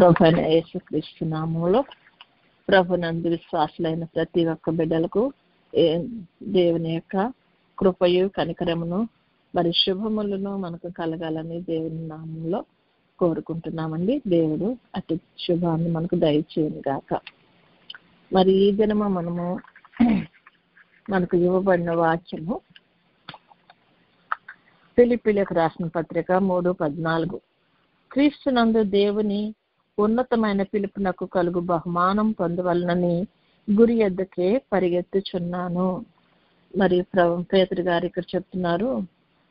ప్రభువైన యేసుక్రీస్తు నామములో ప్రభునందు విశ్వాసులైన ప్రతి ఒక్క బిడ్డలకు దేవుని యొక్క కృపయు కనికరమును మరి శుభములను మనకు కలగాలని దేవుని నామంలో కోరుకుంటున్నామండి. దేవుడు అతి శుభాన్ని మనకు దయచేయను గాక. మరి ఈ దినము మనకు ఇవ్వబడిన వాక్యము ఫిలిప్పీలకు రాసిన పత్రిక 3:14. క్రీస్తునందు దేవుని ఉన్నతమైన పిలుపునకు కలుగు బహుమానం పొందవలనని గురి ఎద్దకే పరిగెత్తుచున్నాను. మరి పేతురు గారు ఇక్కడ చెప్తున్నారు,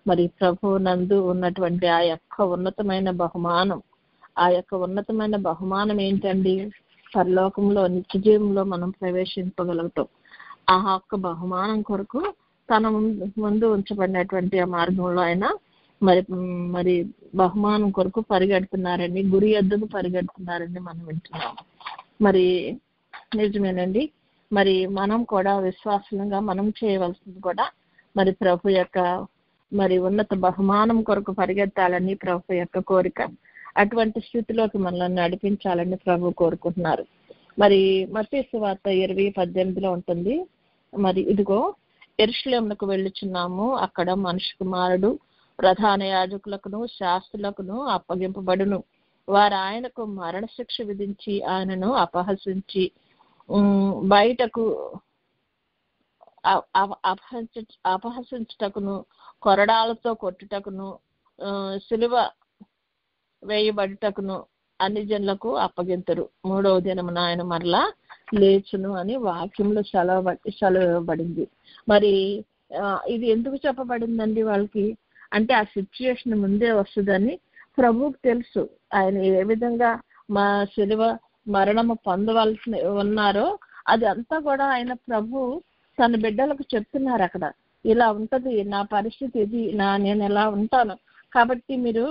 మరి ప్రభు నందు ఉన్నటువంటి ఆ యొక్క ఉన్నతమైన బహుమానం ఏంటండి? పరలోకంలో నిత్య జీవంలో మనం ప్రవేశింపగలుగుతాం. ఆ యొక్క బహుమానం కొరకు తన ముందు ఉంచబడినటువంటి ఆ మార్గంలో ఆయన మరి బహుమానం కొరకు పరిగెడుతున్నారండి, గురి ఎద్దుకు పరిగెడుతున్నారండి మనం వింటున్నాం. మరి నిజమేనండి. మరి మనం కూడా విశ్వాసంగా మనం చేయవలసింది కూడా మరి ప్రభు యొక్క మరి ఉన్నత బహుమానం కొరకు పరిగెత్తాలని ప్రభు యొక్క కోరిక. అటువంటి స్థితిలోకి మనల్ని నడిపించాలని ప్రభు కోరుకుంటున్నారు. మరి మత్తయి సువార్త 20:18 ఉంటుంది, మరి ఇదిగో యెరూషలేమునకు వెళ్ళుచున్నాము, అక్కడ మనుష్య కుమారుడు ప్రధాన యాజకులకును శాస్త్రులకును అప్పగింపబడును, వారు ఆయనకు మరణశిక్ష విధించి ఆయనను బయటకు అపహసించుటకును కొరడాలతో కొట్టుటకును సిలువ వేయబడుటకును అన్ని జనులకు అప్పగింతరు, 3వ దినమున ఆయన మరలా లేచును అని వాక్యంలో సెలవుబడింది. మరి ఇది ఎందుకు చెప్పబడిందండి వాళ్ళకి అంటే, ఆ సిచ్యుయేషన్ ముందే వస్తుందని ప్రభువుకు తెలుసు. ఆయన ఏ విధంగా మా సిలువ మరణము పొందవలసి ఉన్నారో అది అంతా కూడా ఆయన ప్రభు తన బిడ్డలకు చెప్తున్నారు. అక్కడ ఇలా ఉంటది, నా పరిస్థితి ఇది, నేను ఎలా ఉంటాను, కాబట్టి మీరు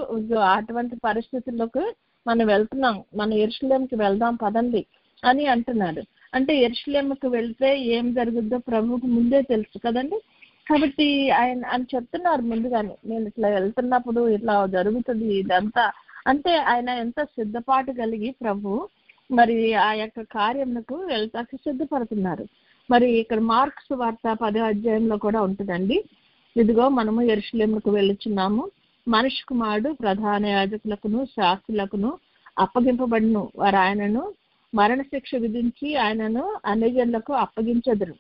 అటువంటి పరిస్థితుల్లోకి మనం వెళ్తున్నాం, మన యెరూషలేముకి వెళ్దాం పదండి అని అంటున్నాడు. అంటే యెరూషలేముకి వెళ్తే ఏం జరుగుద్దో ప్రభువుకు ముందే తెలుసు కదండి. కాబట్టి ఆయన చెప్తున్నారు ముందుగానే, నేను ఇట్లా వెళ్తున్నప్పుడు ఇట్లా జరుగుతుంది ఇదంతా. అంటే ఆయన ఎంత సిద్ధపాటు కలిగి ప్రభు మరి ఆ యొక్క కార్యమునకు వెళ్తాకి సిద్ధపడుతున్నారు. మరి ఇక్కడ మార్క్స్ వార్త 10వ అధ్యాయంలో కూడా ఉంటుందండి, ఇదిగో మనము యెరూషలేముకు వెళ్ళుచున్నాము, మనుష్య కుమారుడు ప్రధాన యాజకులకును శాస్త్రులకును అప్పగింపబడును, వారు ఆయనను మరణశిక్ష విధించి ఆయనను అన్యజనులకు అప్పగించెదరు,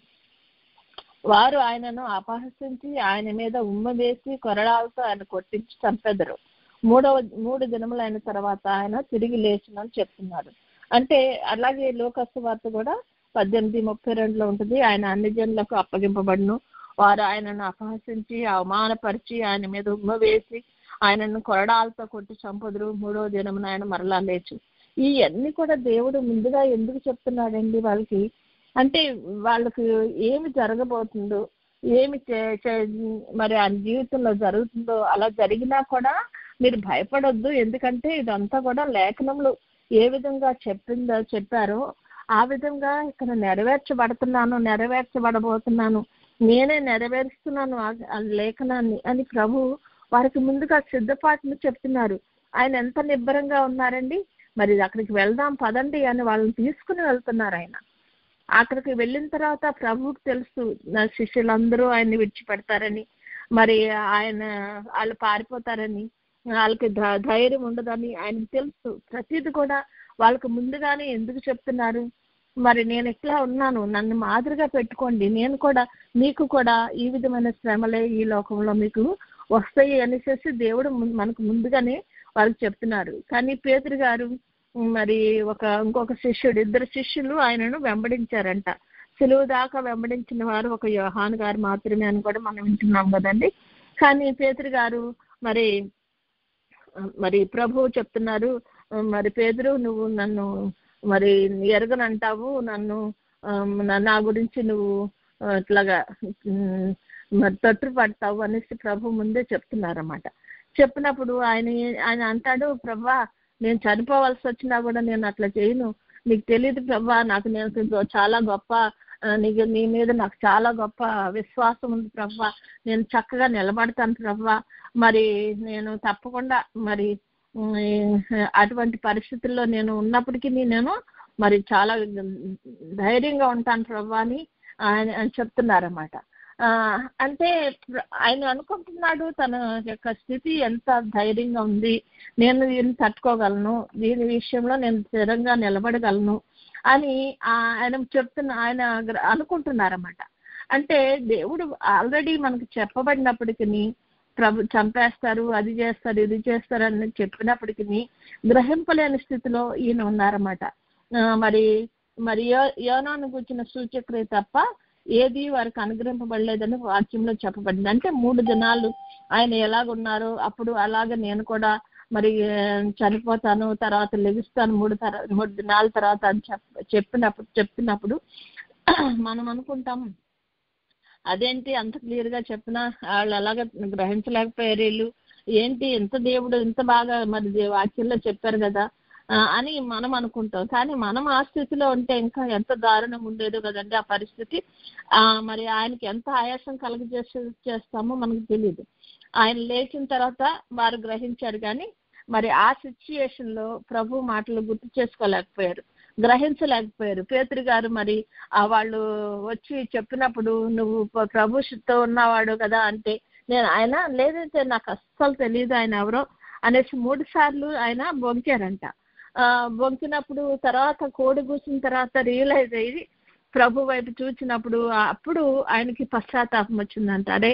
వారు ఆయనను అపహసించి ఆయన మీద ఉమ్మ వేసి కొరడాలతో ఆయన కొట్టించి చంపెదరు, 3 దినములైన తర్వాత ఆయన తిరిగి లేచునని చెప్తున్నాడు. అంటే అలాగే లోకాసు వార్త కూడా 18:32 ఉంటుంది, ఆయన అన్ని జనులకు అప్పగింపబడును, వారు ఆయనను అపహసించి అవమానపరిచి ఆయన మీద ఉమ్మ వేసి ఆయనను కొరడాలతో కొట్టి చంపదురు, 3వ దినమున ఆయన మరలా లేచు. ఇవన్నీ కూడా దేవుడు ముందుగా ఎందుకు చెప్తున్నాడండి వాళ్ళకి అంటే, వాళ్ళకి ఏమి జరగబోతుందో, ఏమి మరి ఆ జీవితంలో జరుగుతుందో, అలా జరిగినా కూడా మీరు భయపడొద్దు. ఎందుకంటే ఇదంతా కూడా లేఖనంలో ఏ విధంగా చెప్పారో ఆ విధంగా ఇక్కడ నెరవేర్చబడబోతున్నాను, నేనే నెరవేరుస్తున్నాను ఆ లేఖనాన్ని అని ప్రభు వారికి ముందుగా సిద్ధపాటును చెప్తున్నారు. ఆయన ఎంత నిబ్బరంగా ఉన్నారండి. మరి అక్కడికి వెళ్దాం పదండి అని వాళ్ళని తీసుకుని వెళ్తున్నారు. ఆయన అక్కడికి వెళ్ళిన తర్వాత ప్రభువుకు తెలుసు నా శిష్యులందరూ ఆయన్ని విడిచిపెడతారని, మరి వాళ్ళు పారిపోతారని, వాళ్ళకి ధైర్యం ఉండదని ఆయనకు తెలుసు. ప్రతిది కూడా వాళ్ళకి ముందుగానే ఎందుకు చెప్తున్నారు? మరి నేను ఇట్లా ఉన్నాను, నన్ను మాదిరిగా పెట్టుకోండి, నేను కూడా మీకు కూడా ఈ విధమైన శ్రమలే ఈ లోకంలో మీకు వస్తాయి అనేసి దేవుడు మనకు ముందుగానే వాళ్ళకి చెప్తున్నారు. కానీ పేతురు గారు మరి ఇంకొక శిష్యుడు, 2 శిష్యులు ఆయనను వెంబడించారంట. సిలువ దాకా వెంబడించిన వారు ఒక యోహాను గారు మాత్రమే అని కూడా మనం వింటున్నాం కదండి. కానీ పేతురు గారు మరి ప్రభువు చెప్తున్నారు, మరి పేతురు నువ్వు నన్ను మరి ఎరగనంటావు, నా గురించి నువ్వు ఇట్లాగా మరి తొట్టుపడతావు అనేసి ప్రభు ముందే చెప్తున్నారన్నమాట. చెప్పినప్పుడు ఆయన అంటాడు, ప్రభా నేను చనిపోవాల్సి వచ్చినా కూడా నేను అట్లా చేయను, నీకు తెలియదు ప్రభా, నేను చాలా గొప్ప నీ మీద నాకు చాలా గొప్ప విశ్వాసం ఉంది ప్రభా, నేను చక్కగా నిలబడతాను ప్రభా, మరి నేను తప్పకుండా మరి అటువంటి పరిస్థితుల్లో నేను ఉన్నప్పటికీ నేను మరి చాలా ధైర్యంగా ఉంటాను ప్రభు అని ఆయన చెప్తున్నారన్నమాట. అంటే ఆయన అనుకుంటున్నాడు తన యొక్క స్థితి ఎంత ధైర్యంగా ఉంది, నేను దీన్ని తట్టుకోగలను, దీని విషయంలో నేను స్థిరంగా నిలబడగలను అని ఆయన అనుకుంటున్నారన్నమాట. అంటే దేవుడు ఆల్రెడీ మనకు చెప్పబడినప్పటికీ ప్రభు చంపేస్తారు, అది చేస్తారు, ఇది చేస్తారు అని చెప్పినప్పటికీ గ్రహింపలేని స్థితిలో ఈయన ఉన్నారన్నమాట. మరి యోనాను గురించిన సూచక్రియ తప్ప ఏది వారికి అనుగ్రహింపబడలేదని వాక్యంలో చెప్పబడింది. అంటే 3 దినాలు ఆయన ఎలాగున్నారో అప్పుడు అలాగే నేను కూడా మరి చనిపోతాను, తర్వాత లెగుస్తాను 3 దినాల తర్వాత అని చెప్పినప్పుడు మనం అనుకుంటాం అదేంటి అంత క్లియర్ గా చెప్పినా వాళ్ళు అలాగే గ్రహించలేకపోయారు, వీళ్ళు ఏంటి ఎంత దేవుడు ఇంత బాగా మరి వాక్యంలో చెప్పారు కదా అని మనం అనుకుంటాం. కానీ మనం ఆ స్థితిలో ఉంటే ఇంకా ఎంత దారుణంగా ఉండేదో కదండి ఆ పరిస్థితి. మరి ఆయనకి ఎంత ఆయాసం చేస్తామో మనకు తెలియదు. ఆయన లేచిన తర్వాత వారు గ్రహించారు, కానీ మరి ఆ సిచ్యుయేషన్ లో ప్రభు మాటలు గుర్తు చేసుకోలేకపోయారు, గ్రహించలేకపోయారు. పేతురు గారు మరి వాళ్ళు వచ్చి చెప్పినప్పుడు నువ్వు ప్రభుతో ఉన్నవాడు కదా అంటే ఆయన లేదంటే నాకు అస్సలు తెలియదు ఆయన ఎవరో అనేసి 3 సార్లు ఆయన బొంకారంట. బొంకినప్పుడు తర్వాత కోడి కూసిన తర్వాత రియలైజ్ అయ్యి ప్రభు వైపు చూసినప్పుడు అప్పుడు ఆయనకి పశ్చాత్తాపం వచ్చిందంట. అరే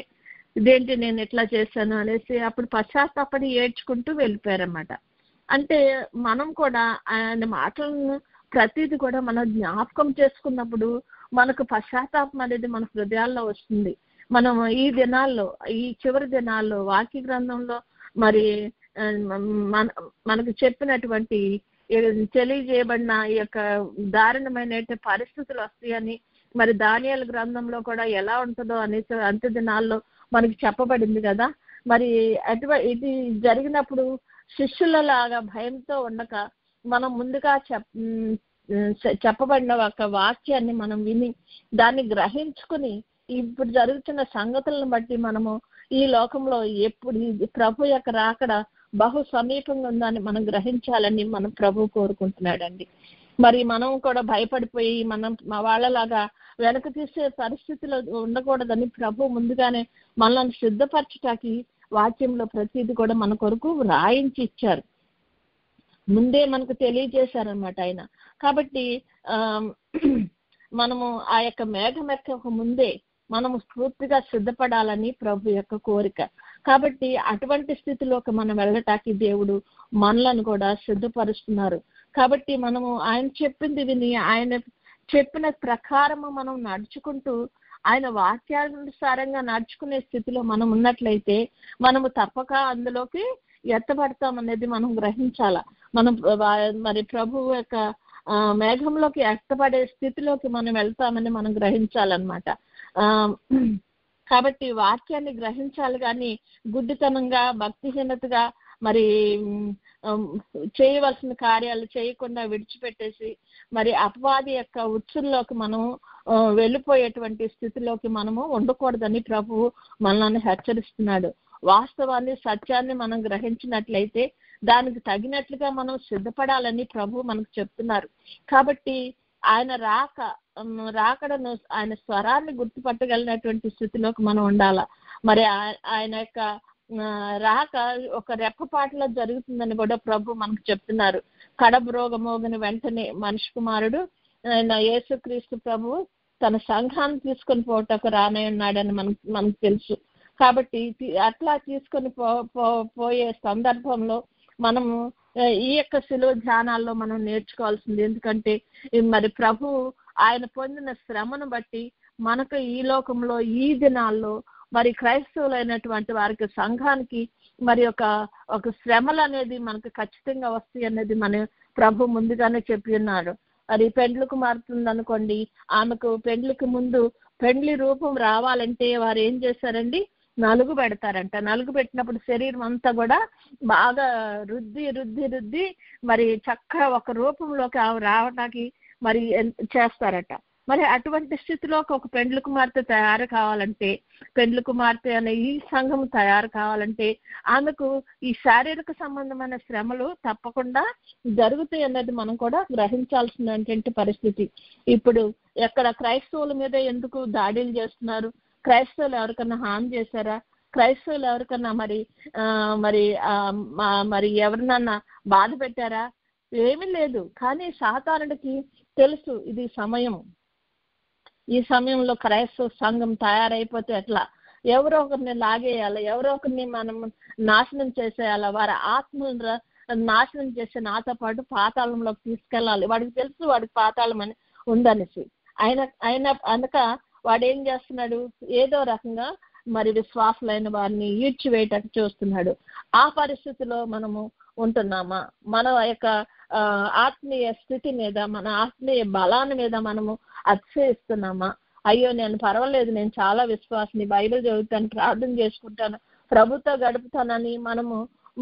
ఇదేంటి నేను ఎట్లా చేశాను అనేసి అప్పుడు పశ్చాత్తాపడి ఏడ్చుకుంటూ వెళ్ళిపోయారన్నమాట. అంటే మనం కూడా ఆయన మాటలను ప్రతిది కూడా మనం జ్ఞాపకం చేసుకున్నప్పుడు మనకు పశ్చాత్తాపం అనేది మన హృదయాల్లో వస్తుంది. మనం ఈ దినాల్లో, ఈ చివరి దినాల్లో వాక్య గ్రంథంలో మరి మనకు చెప్పినటువంటి తెలియజేయబడిన ఈ యొక్క దారుణమైన పరిస్థితులు వస్తాయని మరి దానియేలు గ్రంథంలో కూడా ఎలా ఉంటుందో అనేసి అంత్య దినాల్లో మనకి చెప్పబడింది కదా. మరి ఇది జరిగినప్పుడు శిష్యులలాగా భయంతో ఉండక మనం ముందుగా చెప్పబడిన ఒక వాక్యాన్ని మనం విని దాన్ని గ్రహించుకుని ఇప్పుడు జరుగుతున్న సంగతులను బట్టి మనము ఈ లోకంలో ఎప్పుడు ప్రభు యొక్క రాకడ బహు సమీపంగా ఉందని మనం గ్రహించాలని మనం ప్రభు కోరుకుంటున్నాడండి. మరి మనం కూడా భయపడిపోయి మనం వాళ్ళలాగా వెనక తీసే పరిస్థితిలో ఉండకూడదని ప్రభు ముందుగానే మనల్ని సిద్ధపరచటానికి వాక్యంలో ప్రతిదీ కూడా మన కొరకు రాయించి ఇచ్చారు, ముందే మనకు తెలియజేశారనమాట ఆయన. కాబట్టి మనము ఆ యొక్క మేఘం ఎక్కక ముందే మనము పూర్తిగా సిద్ధపడాలని ప్రభు యొక్క కోరిక. కాబట్టి అటువంటి స్థితిలోకి మనం వెళ్ళటానికి దేవుడు మనలను కూడా సిద్ధపరుస్తున్నారు. కాబట్టి మనము ఆయన చెప్పింది విని ఆయన చెప్పిన ప్రకారము మనం నడుచుకుంటూ ఆయన వాక్యానుసారంగా నడుచుకునే స్థితిలో మనం ఉన్నట్లయితే మనము తప్పక అందులోకి ఎత్తబడతామనేది మనం గ్రహించాల. మనం మరి ప్రభు యొక్క మేఘంలోకి ఎత్తబడే స్థితిలోకి మనం వెళ్తామని మనం గ్రహించాలన్నమాట. కాబట్టి వాక్యాన్ని గ్రహించాలి, కానీ గుడ్డితనంగా భక్తిహీనతగా మరి చేయవలసిన కార్యాలు చేయకుండా విడిచిపెట్టేసి మరి అపవాది యొక్క ఉచ్చుల్లోకి మనం వెళ్ళిపోయేటువంటి స్థితిలోకి మనము ఉండకూడదని ప్రభువు మనల్ని హెచ్చరిస్తున్నాడు. వాస్తవాన్ని సత్యాన్ని మనం గ్రహించినట్లయితే దానికి తగినట్లుగా మనం సిద్ధపడాలని ప్రభు మనకు చెప్తున్నారు. కాబట్టి ఆయన రాకడను ఆయన స్వరాన్ని గుర్తుపట్టగలిగినటువంటి స్థితిలోకి మనం ఉండాల. మరి ఆయన యొక్క రాక ఒక రెప్పపాటులో జరుగుతుందని కూడా ప్రభు మనకు చెప్తున్నారు. కడబ్రోగమోగిన వెంటనే మనిషి కుమారుడు ఆయన యేసుక్రీస్తు ప్రభు తన సంఘాన్ని తీసుకొని పోవటకు రానే ఉన్నాడని మనకు తెలుసు. కాబట్టి అట్లా తీసుకొని పోయే సందర్భంలో మనము ఈ యొక్క శిలువ ధ్యానాల్లో మనం నేర్చుకోవాల్సింది. ఎందుకంటే మరి ప్రభు ఆయన పొందిన శ్రమను బట్టి మనకు ఈ లోకంలో ఈ దినాల్లో మరి క్రైస్తవులైనటువంటి వారికి సంఘానికి మరి ఒక శ్రమలు అనేది మనకు ఖచ్చితంగా వస్తాయి అనేది మన ప్రభు ముందుగానే చెప్పి ఉన్నాడు. మరి పెండ్లకు మారుతుంది అనుకోండి, ఆమెకు పెండ్లికి ముందు పెండ్లి రూపం రావాలంటే వారు ఏం చేశారండి, నలుగు పెడతారంట. నలుగు పెట్టినప్పుడు శరీరం అంతా కూడా బాగా రుద్ది మరి చక్కగా ఒక రూపంలోకి రావడానికి మరి చేస్తారట. మరి అటువంటి స్థితిలో ఒక పెండ్లి కుమార్తె తయారు కావాలంటే, పెండ్లి కుమార్తె అనే ఈ సంఘం తయారు కావాలంటే ఆమెకు ఈ శారీరక సంబంధమైన శ్రమలు తప్పకుండా జరుగుతాయి అన్నది మనం కూడా గ్రహించాల్సినటువంటి పరిస్థితి. ఇప్పుడు ఎక్కడ క్రైస్తవుల మీద ఎందుకు దాడులు చేస్తున్నారు? క్రైస్తవులు ఎవరికన్నా హాని చేశారా? క్రైస్తవులు ఎవరికన్నా మరి ఎవరినన్నా బాధ పెట్టారా? ఏమీ లేదు. కానీ సాతానుడికి తెలుసు ఇది సమయం, ఈ సమయంలో క్రైస్తవ సంఘం తయారైపోతే ఎట్లా, ఎవరో ఒకరిని లాగేయాలి, ఎవరో ఒకరిని మనం నాశనం చేసేయాలి, వారి ఆత్మను నాశనం చేసి నాతో పాటు పాతాళంలోకి తీసుకెళ్ళాలి. వాడికి తెలుసు వాడికి పాతాళం అని ఉందనేసి. అనక వాడు ఏం చేస్తున్నాడు? ఏదో రకంగా మరి విశ్వాసులైన వారిని ఈడ్చివేయటట్టు చూస్తున్నాడు. ఆ పరిస్థితిలో మనము ఉంటున్నామా? మన యొక్క ఆత్మీయ స్థితి మీద, మన ఆత్మీయ బలాన్ని మీద మనము అతిశయిస్తున్నామా? అయ్యో నేను పర్వాలేదు, నేను చాలా విశ్వాసిని, బైబిల్ చదువుతాను, ప్రార్థన చేసుకుంటాను, ప్రభుతో గడుపుతానని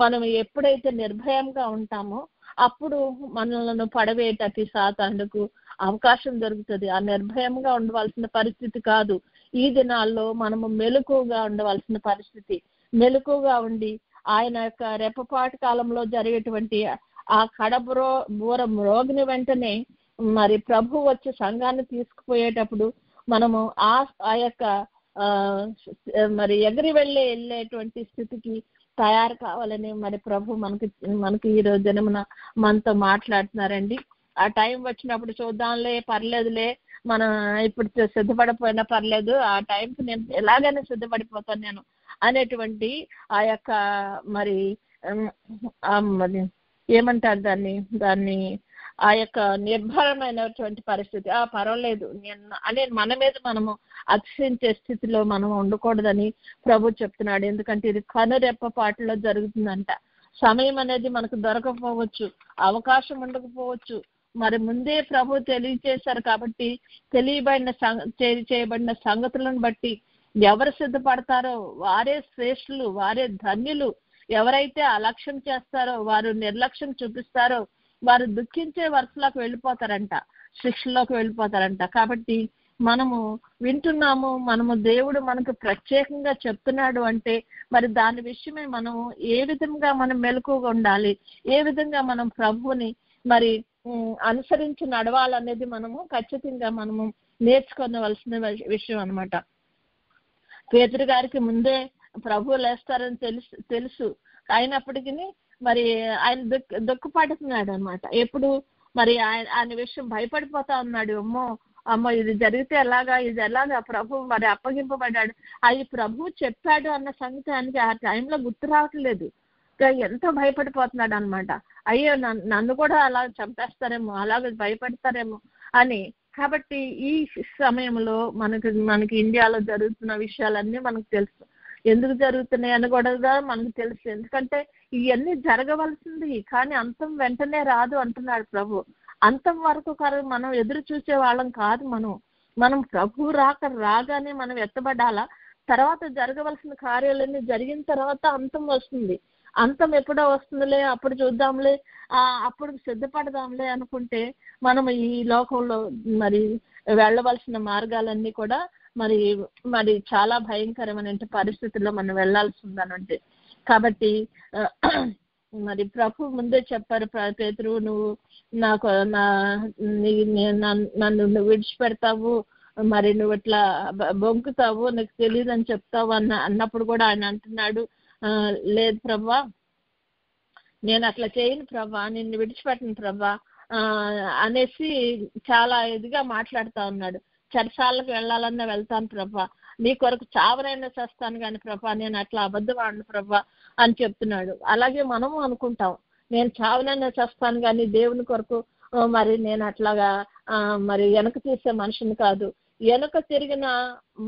మనం ఎప్పుడైతే నిర్భయంగా ఉంటామో అప్పుడు మనలను పడవేటట్టు సాతానుకు అవకాశం దొరుకుతుంది. ఆ నిర్భయంగా ఉండవలసిన పరిస్థితి కాదు. ఈ దినాల్లో మనము మెలకుగా ఉండవలసిన పరిస్థితి. మెలకుగా ఉండి ఆయన యొక్క రెప్పపాటు కాలంలో జరిగేటువంటి ఆ బూర మ్రోగిని వెంటనే మరి ప్రభు వచ్చి సంఘాన్ని తీసుకుపోయేటప్పుడు మనము ఆ యొక్క మరి ఎగిరి వెళ్ళేటువంటి స్థితికి తయారు కావాలని మరి ప్రభు మనకి ఈ రోజు దినమున మనతో మాట్లాడుతున్నారండి. ఆ టైం వచ్చినప్పుడు చూద్దాంలే, పర్లేదులే, మనం ఇప్పుడు సిద్ధపడిపోయినా పర్లేదు, ఆ టైంకి నేను ఎలాగైనా సిద్ధపడిపోతాను నేను అనేటువంటి ఆ యొక్క మరి ఏమంటారు దాన్ని ఆ యొక్క నిర్భరమైనటువంటి పరిస్థితి. పర్వాలేదు అనే మన మీద మనము అతిశయించే స్థితిలో మనం ఉండకూడదని ప్రభు చెప్తున్నాడు. ఎందుకంటే ఇది కనురెప్పపాటులో జరుగుతుందంట. సమయం అనేది మనకు దొరకపోవచ్చు, అవకాశం ఉండకపోవచ్చు. మరి ముందే ప్రభు తెలియచేశారు కాబట్టి చేయబడిన సంగతులను బట్టి ఎవరు సిద్ధపడతారో వారే శ్రేష్ఠులు, వారే ధన్యులు. ఎవరైతే అలక్ష్యం చేస్తారో, వారు నిర్లక్ష్యం చూపిస్తారో వారు దుఃఖించే వరుసలోకి వెళ్ళిపోతారంట, శిక్షలోకి వెళ్ళిపోతారంట. కాబట్టి మనము వింటున్నాము, దేవుడు మనకు ప్రత్యేకంగా చెప్తున్నాడు అంటే మరి దాని విషయమే మనం ఏ విధంగా మనం మెలకుగా ఉండాలి, ఏ విధంగా మనం ప్రభువుని మరి అనుసరించి నడవాలనేది మనము ఖచ్చితంగా మనము నేర్చుకోవలసిన విషయం అన్నమాట. పేతురు గారికి ముందే ప్రభు లేస్తారని తెలుసు అయినప్పటికీ మరి ఆయన దుఃఖపడుతున్నాడు అనమాట. ఎప్పుడు మరి ఆయన విషయం భయపడిపోతా ఉన్నాడు. అమ్మో ఇది జరిగితే ఇది ఎలాగా ప్రభు మరి అప్పగింపబడ్డాడు, అది ప్రభు చెప్పాడు అన్న సంగతి ఆయనకి ఆ టైంలో గుర్తు రావట్లేదు. ఎంతో భయపడిపోతున్నాడు అనమాట. అయ్యో నన్ను కూడా అలా చంపేస్తారేమో, అలాగే భయపడతారేమో అని. కాబట్టి ఈ సమయంలో మనకి ఇండియాలో జరుగుతున్న విషయాలన్నీ మనకు తెలుసు. ఎందుకు జరుగుతున్నాయి అని కూడా మనకు తెలుసు. ఎందుకంటే ఇవన్నీ జరగవలసింది, కానీ అంతం వెంటనే రాదు అంటున్నాడు ప్రభు. అంతం వరకు మనం ఎదురు చూసే వాళ్ళం కాదు. మనం ప్రభు రాగానే మనం ఎత్తబడాలా. తర్వాత జరగవలసిన కార్యాలన్నీ జరిగిన తర్వాత అంతం వస్తుంది. అంతం ఎప్పుడో వస్తుందిలే, అప్పుడు చూద్దాంలే, అప్పుడు సిద్ధపడదాంలే అనుకుంటే మనం ఈ లోకంలో మరి వెళ్ళవలసిన మార్గాలన్నీ కూడా మరి చాలా భయంకరమైన పరిస్థితుల్లో మనం వెళ్లాల్సి ఉందనంటే. కాబట్టి మరి ప్రభు ముందే చెప్పారు, పేతురు నువ్వు నన్ను విడిచిపెడతావు, మరి నువ్వు ఇట్లా బొంకుతావు, నీకు తెలియదు అని చెప్తావు అన్నప్పుడు కూడా ఆయన అంటున్నాడు, లేదు ప్రభా, నేను అట్లా చేయను ప్రభా, నిన్ను విడిచిపెట్టను ప్రభా అనేసి చాలా ఇదిగా మాట్లాడుతా ఉన్నాడు. చెరసాలకు వెళ్ళాలన్నా వెళ్తాను ప్రభా, నీ కొరకు చావనైనా చేస్తాను కానీ ప్రభా, నేను అట్లా అబద్ధం ఆడను ప్రభా అని చెప్తున్నాడు. అలాగే మనము అనుకుంటాం, నేను చావనైనా చేస్తాను కానీ దేవుని కొరకు మరి నేను అట్లాగా మరి వెనక తీసే మనిషిని కాదు. వెనక తిరిగిన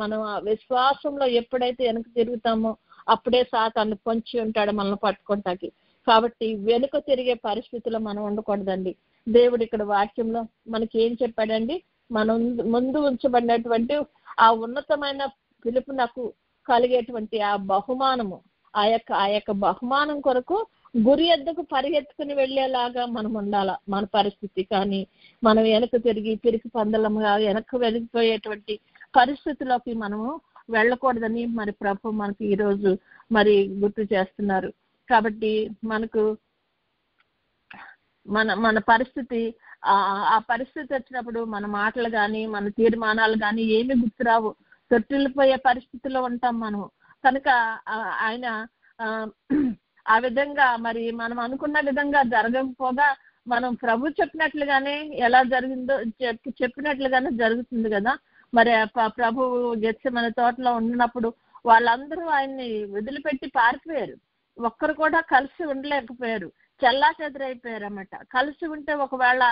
మనం విశ్వాసంలో ఎప్పుడైతే వెనక తిరుగుతామో అప్పుడే సాతాను పొంచి ఉంటాడు మనల్ని పట్టుకుంటాకి. కాబట్టి వెనుక తిరిగే పరిస్థితిలో మనం ఉండకూడదండి. దేవుడు ఇక్కడ వాక్యంలో మనకి ఏం చెప్పాడండి? మనం ముందు ఉంచబడినటువంటి ఆ ఉన్నతమైన పిలుపునకు కలిగేటువంటి ఆ బహుమానము, ఆ యొక్క బహుమానం కొరకు గురి ఎద్దకు పరిగెత్తుకుని వెళ్ళేలాగా మనం ఉండాలా. మన పరిస్థితి కానీ మనం వెనక్కి తిరిగి పిరికి పందలముగా వెనక్కి వెళ్ళిపోయేటువంటి పరిస్థితిలోకి మనము వెళ్ళకూడదని మరి ప్రభు మనకి ఈరోజు మరి గుర్తు చేస్తున్నారు. కాబట్టి మనకు మన పరిస్థితి ఆ పరిస్థితి వచ్చినప్పుడు మన మాటలు కానీ మన తీర్మానాలు కానీ ఏమి గుర్తురావు, తొట్టిల్లిపోయే పరిస్థితిలో ఉంటాం మనము. కనుక ఆయన ఆ విధంగా మరి మనం అనుకున్న విధంగా జరగకపోగా మనం ప్రభు చెప్పినట్లుగానే ఎలా జరిగిందో చెప్పినట్లుగానే జరుగుతుంది కదా. మరి ప్రభు గెత్సెమనే తోటలో ఉన్నప్పుడు వాళ్ళందరూ ఆయన్ని వదిలిపెట్టి పారిపోయారు. ఒక్కరు కూడా కలిసి ఉండలేకపోయారు, చెల్లా చెదరైపోయారు అన్నమాట. కలిసి ఉంటే ఒకవేళ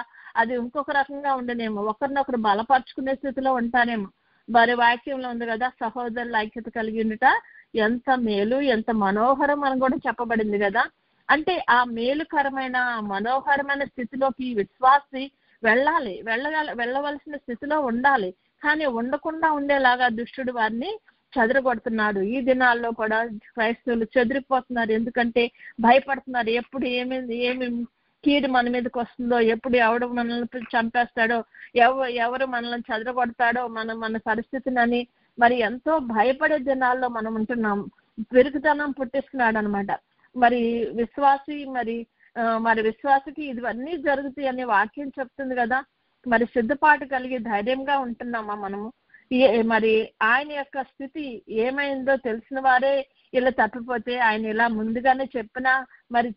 అది ఇంకొక రకంగా ఉండనేమో, ఒకరినొకరు బలపరుచుకునే స్థితిలో ఉంటానేమో. మరి వాక్యంలో ఉంది కదా, సహోదరుల ఐక్యత కలిగి ఉండట ఎంత మేలు ఎంత మనోహరం అని కూడా చెప్పబడింది కదా. అంటే ఆ మేలుకరమైన మనోహరమైన స్థితిలోకి విశ్వాసి వెళ్ళవలసిన స్థితిలో ఉండాలి. కానీ ఉండకుండా ఉండేలాగా దుష్టుడు వారిని చెదరగొడుతున్నాడు. ఈ దినాల్లో కూడా క్రైస్తవులు చెదిరిపోతున్నారు. ఎందుకంటే భయపడుతున్నారు, ఎప్పుడు ఏమి కీడు మన మీదకి వస్తుందో, ఎప్పుడు ఎవడు మనల్ని చంపేస్తాడో, ఎవరు మనల్ని చెదరగొడతాడో మన పరిస్థితిని మరి ఎంతో భయపడే దినాల్లో మనం ఉంటున్నాం. పెరుగుతనం పుట్టిస్తున్నాడు అనమాట. మరి విశ్వాసికి ఇవన్నీ జరుగుతాయి అనే వాక్యం చెప్తుంది కదా. మరి సిద్ధపాటు కలిగి ధైర్యంగా ఉంటున్నామా మనము? మరి ఆయన యొక్క స్థితి ఏమైందో తెలిసిన వారే ఇలా తప్పిపోతే ఆయన ఇలా ముందుగానే చెప్పినా మరి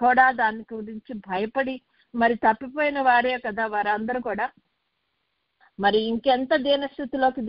కూడా దాని గురించి భయపడి మరి తప్పిపోయిన వారే కదా వారందరూ కూడా. మరి ఇంకెంత దీనస్థితిలోకి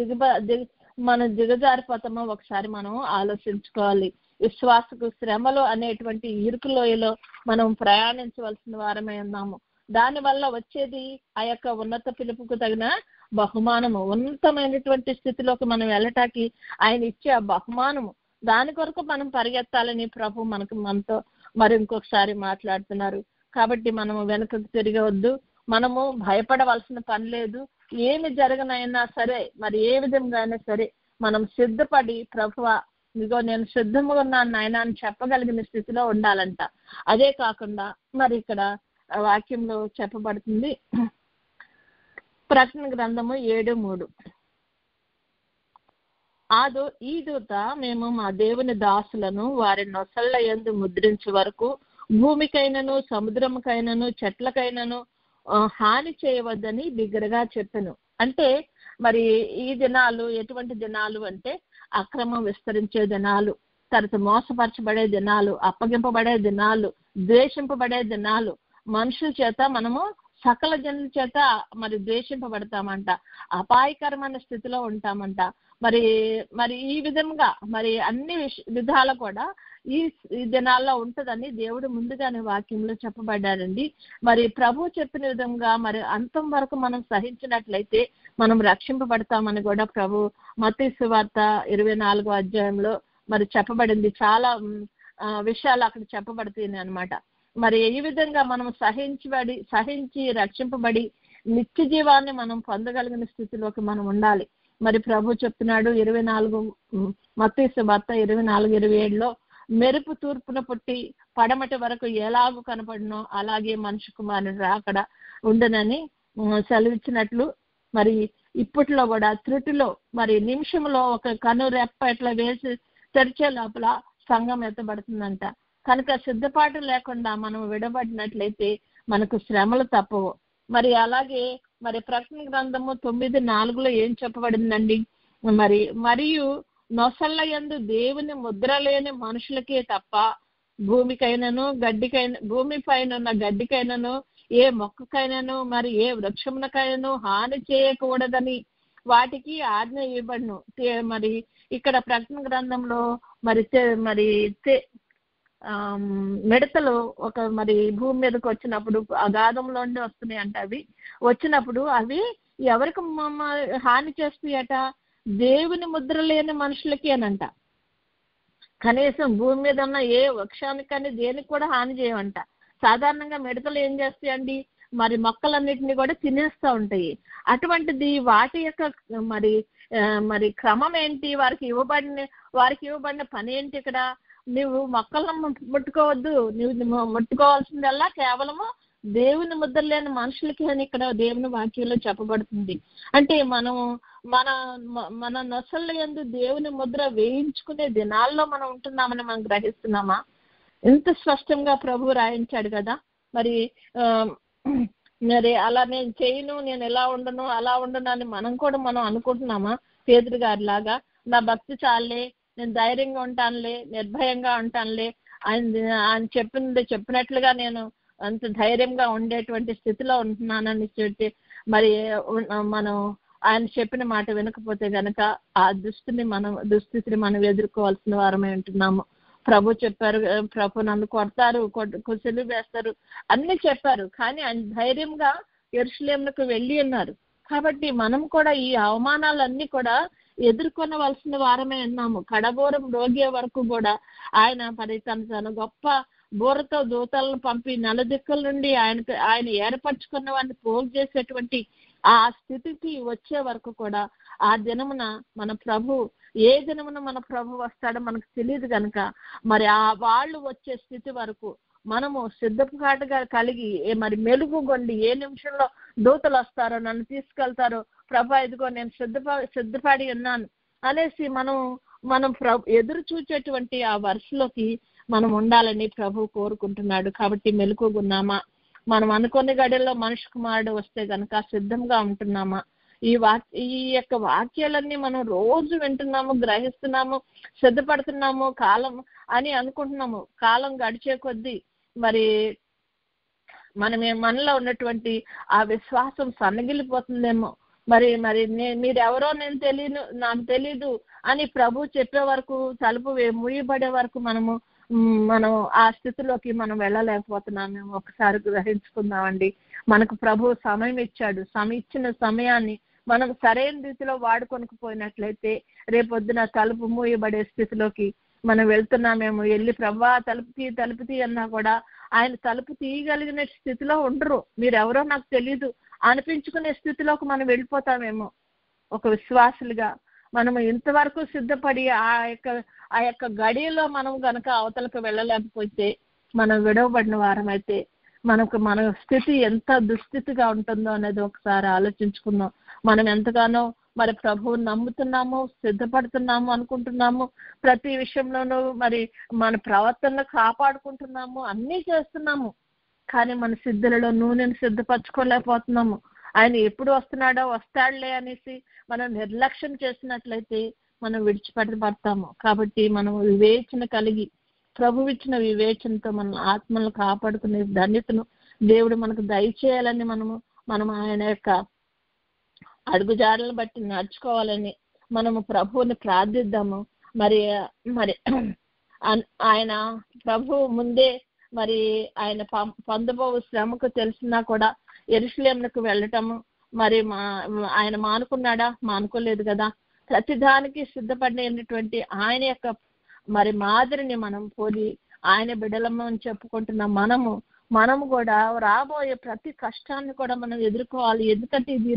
మనం దిగజారిపోతామో ఒకసారి మనం ఆలోచించుకోవాలి. విశ్వాసకు శ్రమలు అనేటువంటి ఇరుకులోయలో మనం ప్రయాణించవలసిన వారమై ఉన్నాము. దానివల్ల వచ్చేది ఆ యొక్క ఉన్నత పిలుపుకు తగిన బహుమానము, ఉన్నతమైనటువంటి స్థితిలోకి మనం వెళ్ళటానికి ఆయన ఇచ్చే ఆ బహుమానము. దాని కొరకు మనం పరిగెత్తాలని ప్రభు మనతో మరి ఇంకొకసారి మాట్లాడుతున్నారు. కాబట్టి మనము వెనుకకు తిరగవద్దు, మనము భయపడవలసిన పని లేదు. ఏమి జరగనైనా సరే, మరి ఏ విధంగా అయినా సరే మనం సిద్ధపడి ప్రభువా ఇదిగో నేను సిద్ధంగా ఉన్నాను నాయన అని చెప్పగలిగిన స్థితిలో ఉండాలంట. అదే కాకుండా మరి ఇక్కడ వాక్యంలో చెప్పబడుతుంది, ప్రకటన గ్రంథము 7:3, ఈ దూత మేము మా దేవుని దాసులను వారి నొసళ్ళ యందు ముద్రించే వరకు భూమికైనను సముద్రముకైనను చెట్లకైనను హాని చేయవద్దని బిగ్గరగా చెప్పెను. అంటే మరి ఈ దినాలు ఎటువంటి దినాలు అంటే అక్రమం విస్తరించే దినాలు, తర్వాత మోసపరచబడే దినాలు, అప్పగింపబడే దినాలు, ద్వేషింపబడే దినాలు. మనుషుల చేత మనము సకల జనుల చేత మరి ద్వేషింపబడతామంట, అపాయకరమైన స్థితిలో ఉంటామంట. మరి ఈ విధంగా మరి అన్ని విధాలు కూడా ఈ దినాల్లో ఉంటుందని దేవుడు ముందుగానే వాక్యంలో చెప్పబడ్డారండి. మరి ప్రభు చెప్పిన విధంగా మరి అంతం వరకు మనం సహించినట్లయితే మనం రక్షింపబడతామని కూడా ప్రభు మత్తయి సువార్త 24వ అధ్యాయంలో మరి చెప్పబడింది. చాలా విషయాలు అక్కడ చెప్పబడుతున్నాయి అన్నమాట. మరి ఈ విధంగా మనం సహించి రక్షింపబడి నిత్య జీవాన్ని మనం పొందగలిగిన స్థితిలోకి మనం ఉండాలి. మరి ప్రభు చెప్తున్నాడు మత్తయి సువార్త 24:27లో, మెరుపు తూర్పున పుట్టి పడమటి వరకు ఎలాగూ కనపడినో అలాగే మనిషి కుమారుని రాకడ ఉండనని సెలవిచ్చినట్లు మరి ఇప్పట్లో కూడా త్రుటిలో మరి నిమిషంలో ఒక కను రెప్ప ఎట్లా వేసి తెరిచే లోపల సంఘం ఎత్తబడుతుందంట. కనుక సిద్ధపాటు లేకుండా మనం విడబడినట్లయితే మనకు శ్రమలు తప్పవు. మరి అలాగే మరి ప్రకటన గ్రంథము 9:4లో ఏం చెప్పబడిందండి, మరియు నొసళ్ళ యందు దేవుని ముద్ర లేని మనుషులకే తప్ప భూమిపైన ఉన్న గడ్డికైనను ఏ మొక్కకైనను మరి ఏ వృక్షమునకైనను హాని చేయకూడదని వాటికి ఆజ్ఞ ఇవ్వబడును. మరి ఇక్కడ ప్రకటన గ్రంథంలో మిడతలు ఒక మరి భూమి మీదకి వచ్చినప్పుడు అగాధంలో నుండి వస్తున్నాయి అంట. అవి వచ్చినప్పుడు అవి ఎవరికి హాని చేస్తాయట? దేవుని ముద్ర లేని మనుషులకి అనంట. కనీసం భూమి మీద ఉన్న ఏ వృక్షానికి కానీ దేనికి కూడా హాని చేయమంట. సాధారణంగా మిడతలు ఏం చేస్తాయండి, మరి మొక్కలన్నిటిని కూడా తినేస్తూ ఉంటాయి. అటువంటిది వాటి యొక్క మరి క్రమం ఏంటి, వారికి ఇవ్వబడిన పని ఏంటి? ఇక్కడ నువ్వు మొక్కలను ముట్టుకోవద్దు, నువ్వు ముట్టుకోవాల్సిందల్లా కేవలము దేవుని ముద్ర లేని మనుషులకి అని ఇక్కడ దేవుని వాక్యంలో చెప్పబడుతుంది. అంటే మనం మన మన నొసళ్ళ యందు దేవుని ముద్ర వేయించుకునే దినాల్లో మనం ఉంటున్నామని మనం గ్రహిస్తున్నామా? ఇంత స్పష్టంగా ప్రభు రాయించాడు కదా. మరి మరి అలా నేను చేయను, నేను ఎలా ఉండను అలా ఉండను అని మనం అనుకుంటున్నామా? పేతురు గారి లాగా నా భక్తి చాలే, నేను ధైర్యంగా ఉంటానులే, నిర్భయంగా ఉంటానులే, ఆయన చెప్పినట్లుగా నేను అంత ధైర్యంగా ఉండేటువంటి స్థితిలో ఉంటున్నానని చెప్పి మరి మనం ఆయన చెప్పిన మాట వినకపోతే గనక ఆ దుస్థితిని మనం ఎదుర్కోవాల్సిన వారమై ఉంటున్నాము. ప్రభు చెప్పారు, ప్రభు నన్ను కొడతారు, సిలువ వేస్తారు అన్ని చెప్పారు, కానీ ఆయన ధైర్యంగా యెరూషలేమునకు వెళ్ళి ఉన్నారు. కాబట్టి మనం కూడా ఈ అవమానాలన్నీ కూడా ఎదుర్కొనవలసిన వారమే ఉన్నాము. కడబోరం రోగి వరకు కూడా ఆయన మరి తన గొప్ప బోరతో దూతలను పంపి నలుదిక్కుల నుండి ఆయన ఏర్పరచుకున్న వాడిని పోగు చేసేటువంటి ఆ స్థితికి వచ్చే వరకు కూడా ఆ దినమున ఏ దినమున మన ప్రభు వస్తాడో మనకు తెలియదు కనుక మరి ఆ వాళ్ళు వచ్చే స్థితి వరకు మనము సిద్ధపాటుగా కలిగి మరి మెలుగుగొండి ఏ నిమిషంలో దూతలు వస్తారో, నన్ను తీసుకెళ్తారో, ప్రభా ఇదిగో నేను సిద్ధపడి ఉన్నాను అనేసి మనం ఎదురు చూచేటువంటి ఆ వరుసలోకి మనం ఉండాలని ప్రభు కోరుకుంటున్నాడు. కాబట్టి మెలుగుగున్నామా? మనం అనుకున్న గడిలో మనిషి కుమారుడు వస్తే గనక సిద్ధంగా ఉంటున్నామా? ఈ యొక్క వాక్యాలన్నీ మనం రోజు వింటున్నాము, గ్రహిస్తున్నాము, సిద్ధపడుతున్నాము కాలం అని అనుకుంటున్నాము. కాలం గడిచే కొద్దీ మరి మనలో ఉన్నటువంటి ఆ విశ్వాసం సన్నగిలిపోతుందేమో. మరి మీరెవరో నాకు తెలీదు అని ప్రభు చెప్పే వరకు, తలుపు ముయ్యబడే వరకు మనం ఆ స్థితిలోకి మనం వెళ్ళలేకపోతున్నాము. ఒకసారి గ్రహించుకుందామండి. మనకు ప్రభు సమయం ఇచ్చాడు. ఇచ్చిన సమయాన్ని మనం సరైన రీతిలో వాడుకొనకపోయినట్లయితే రేపొద్దున తలుపు మూయబడే స్థితిలోకి మనం వెళ్తున్నామేమో. వెళ్ళి ప్రభా తలుపు తీ అన్నా కూడా ఆయన తలుపు తీయగలిగిన స్థితిలో ఉండరు. మీరెవరో నాకు తెలీదు అనిపించుకునే స్థితిలోకి మనం వెళ్ళిపోతామేమో. ఒక విశ్వాసులుగా మనము ఇంతవరకు సిద్ధపడి ఆ యొక్క గడియలో మనం గనక అవతలకు వెళ్ళలేకపోతే, మనం విడవబడిన వారమైతే మన స్థితి ఎంత దుస్థితిగా ఉంటుందో అనేది ఒకసారి ఆలోచించుకుందాం. మనం ఎంతగానో మరి ప్రభువుని నమ్ముతున్నాము, సిద్ధపడుతున్నాము అనుకుంటున్నాము, ప్రతి విషయంలోనూ మరి మన ప్రవర్తనను కాపాడుకుంటున్నాము, అన్నీ చేస్తున్నాము. కానీ మన సిద్ధులలో నూనెను సిద్ధపరచుకోలేకపోతున్నాము. ఆయన ఎప్పుడు వస్తాడులే అనేసి మనం నిర్లక్ష్యం చేసినట్లయితే మనం విడిచిపెట్టబడతాము. కాబట్టి మనం వివేచన కలిగి, ప్రభు ఇచ్చిన వివేచనతో మన ఆత్మలను కాపాడుకునే ధన్యతను దేవుడు మనకు దయచేయాలని మనం ఆయన యొక్క అడుగుజాడలను బట్టి నడుచుకోవాలని మనము ప్రభువుని ప్రార్థిద్దాము. మరి ఆయన ప్రభు ముందే మరి ఆయన పొందబో శ్రమకు తెలిసినా కూడా యెరూషలేమునకు వెళ్ళటము మరి ఆయన మానుకోలేదు కదా. ప్రతిదానికి సిద్ధపడినటువంటి ఆయన యొక్క మరి మాదిరిని మనం పోలి ఆయన బిడ్డలమని చెప్పుకుంటున్న మనము కూడా రాబోయే ప్రతి కష్టాన్ని కూడా మనం ఎదుర్కోవాలి. ఎందుకంటే ఇది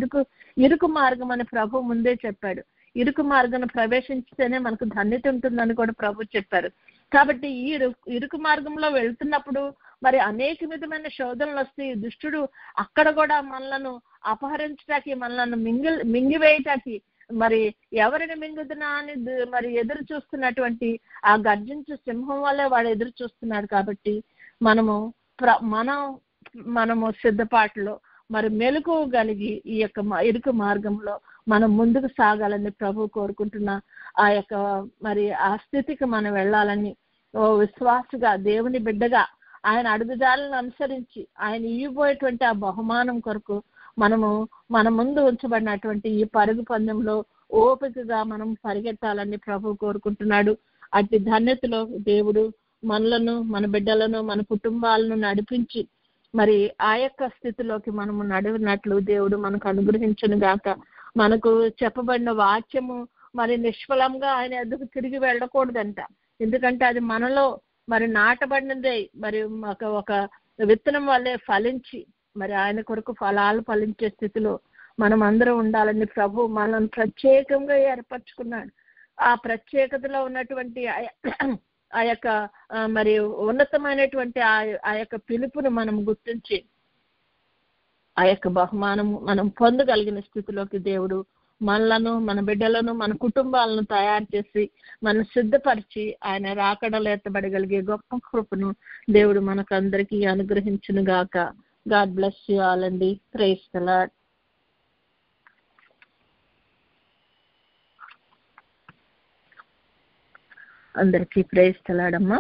ఇరుకు మార్గం అని ప్రభు ముందే చెప్పాడు. ఇరుకు మార్గాన్ని ప్రవేశించితేనే మనకు ధన్యత ఉంటుందని కూడా ప్రభు చెప్పారు. కాబట్టి ఈ ఇరుకు మార్గంలో వెళ్తున్నప్పుడు మరి అనేక విధమైన శోధనలు వస్తాయి. దుష్టుడు అక్కడ కూడా మనలను అపహరించడానికి, మనలను మింగివేయటానికి, మరి ఎవరిని మింగుతున్నా అని మరి ఎదురు చూస్తున్నటువంటి ఆ గర్జించు సింహం వల్లే వాడు ఎదురు చూస్తున్నాడు. కాబట్టి మనము సిద్ధపాటులో మరి మెలకువగలిగి ఈ యొక్క ఇరుకు మార్గంలో మనం ముందుకు సాగాలని ప్రభు కోరుకుంటున్న ఆ యొక్క మరి ఆ స్థితికి మనం వెళ్ళాలని విశ్వాసగా దేవుని బిడ్డగా ఆయన అడుగుజాలను అనుసరించి ఆయన ఇవ్వబోయేటువంటి ఆ బహుమానం కొరకు మన ముందు ఉంచబడినటువంటి ఈ పరుగు పందెంలో ఓపికగా మనం పరిగెత్తాలని ప్రభు కోరుకుంటున్నాడు. అట్టి ధన్యతలో దేవుడు మనలను, మన బిడ్డలను, మన కుటుంబాలను నడిపించి మరి ఆ యొక్క స్థితిలోకి మనము నడివినట్లు దేవుడు మనకు అనుగ్రహించును గాక. మనకు చెప్పబడిన వాక్యము మరి నిష్ఫలంగా ఆయన ఎదుగు తిరిగి వెళ్ళకూడదంట. ఎందుకంటే అది మనలో మరి నాటబడినదే, మరి ఒక విత్తనం వల్లే ఫలించి మరి ఆయన కొరకు ఫలాలు ఫలించే స్థితిలో మనం అందరం ఉండాలని ప్రభు మనల్ని ప్రత్యేకంగా ఏర్పరచుకున్నాడు. ఆ ప్రత్యేకతలో ఉన్నటువంటి ఆ యొక్క మరి ఉన్నతమైనటువంటి ఆ యొక్క పిలుపును మనం గుర్తించి ఆ యొక్క బహుమానము మనం పొందగలిగిన స్థితిలోకి దేవుడు మనలను, మన బిడ్డలను, మన కుటుంబాలను తయారు చేసి మనం సిద్ధపరిచి ఆయన రాకడలో ఎత్తబడగలిగే గొప్ప కృపను దేవుడు మనకందరికీ అనుగ్రహించును గాక. గాడ్ బ్లెస్ యు ఆల్ అండి. Praise the Lord. అందరికీ ప్రైజ్ ది లార్డ్ అమ్మా.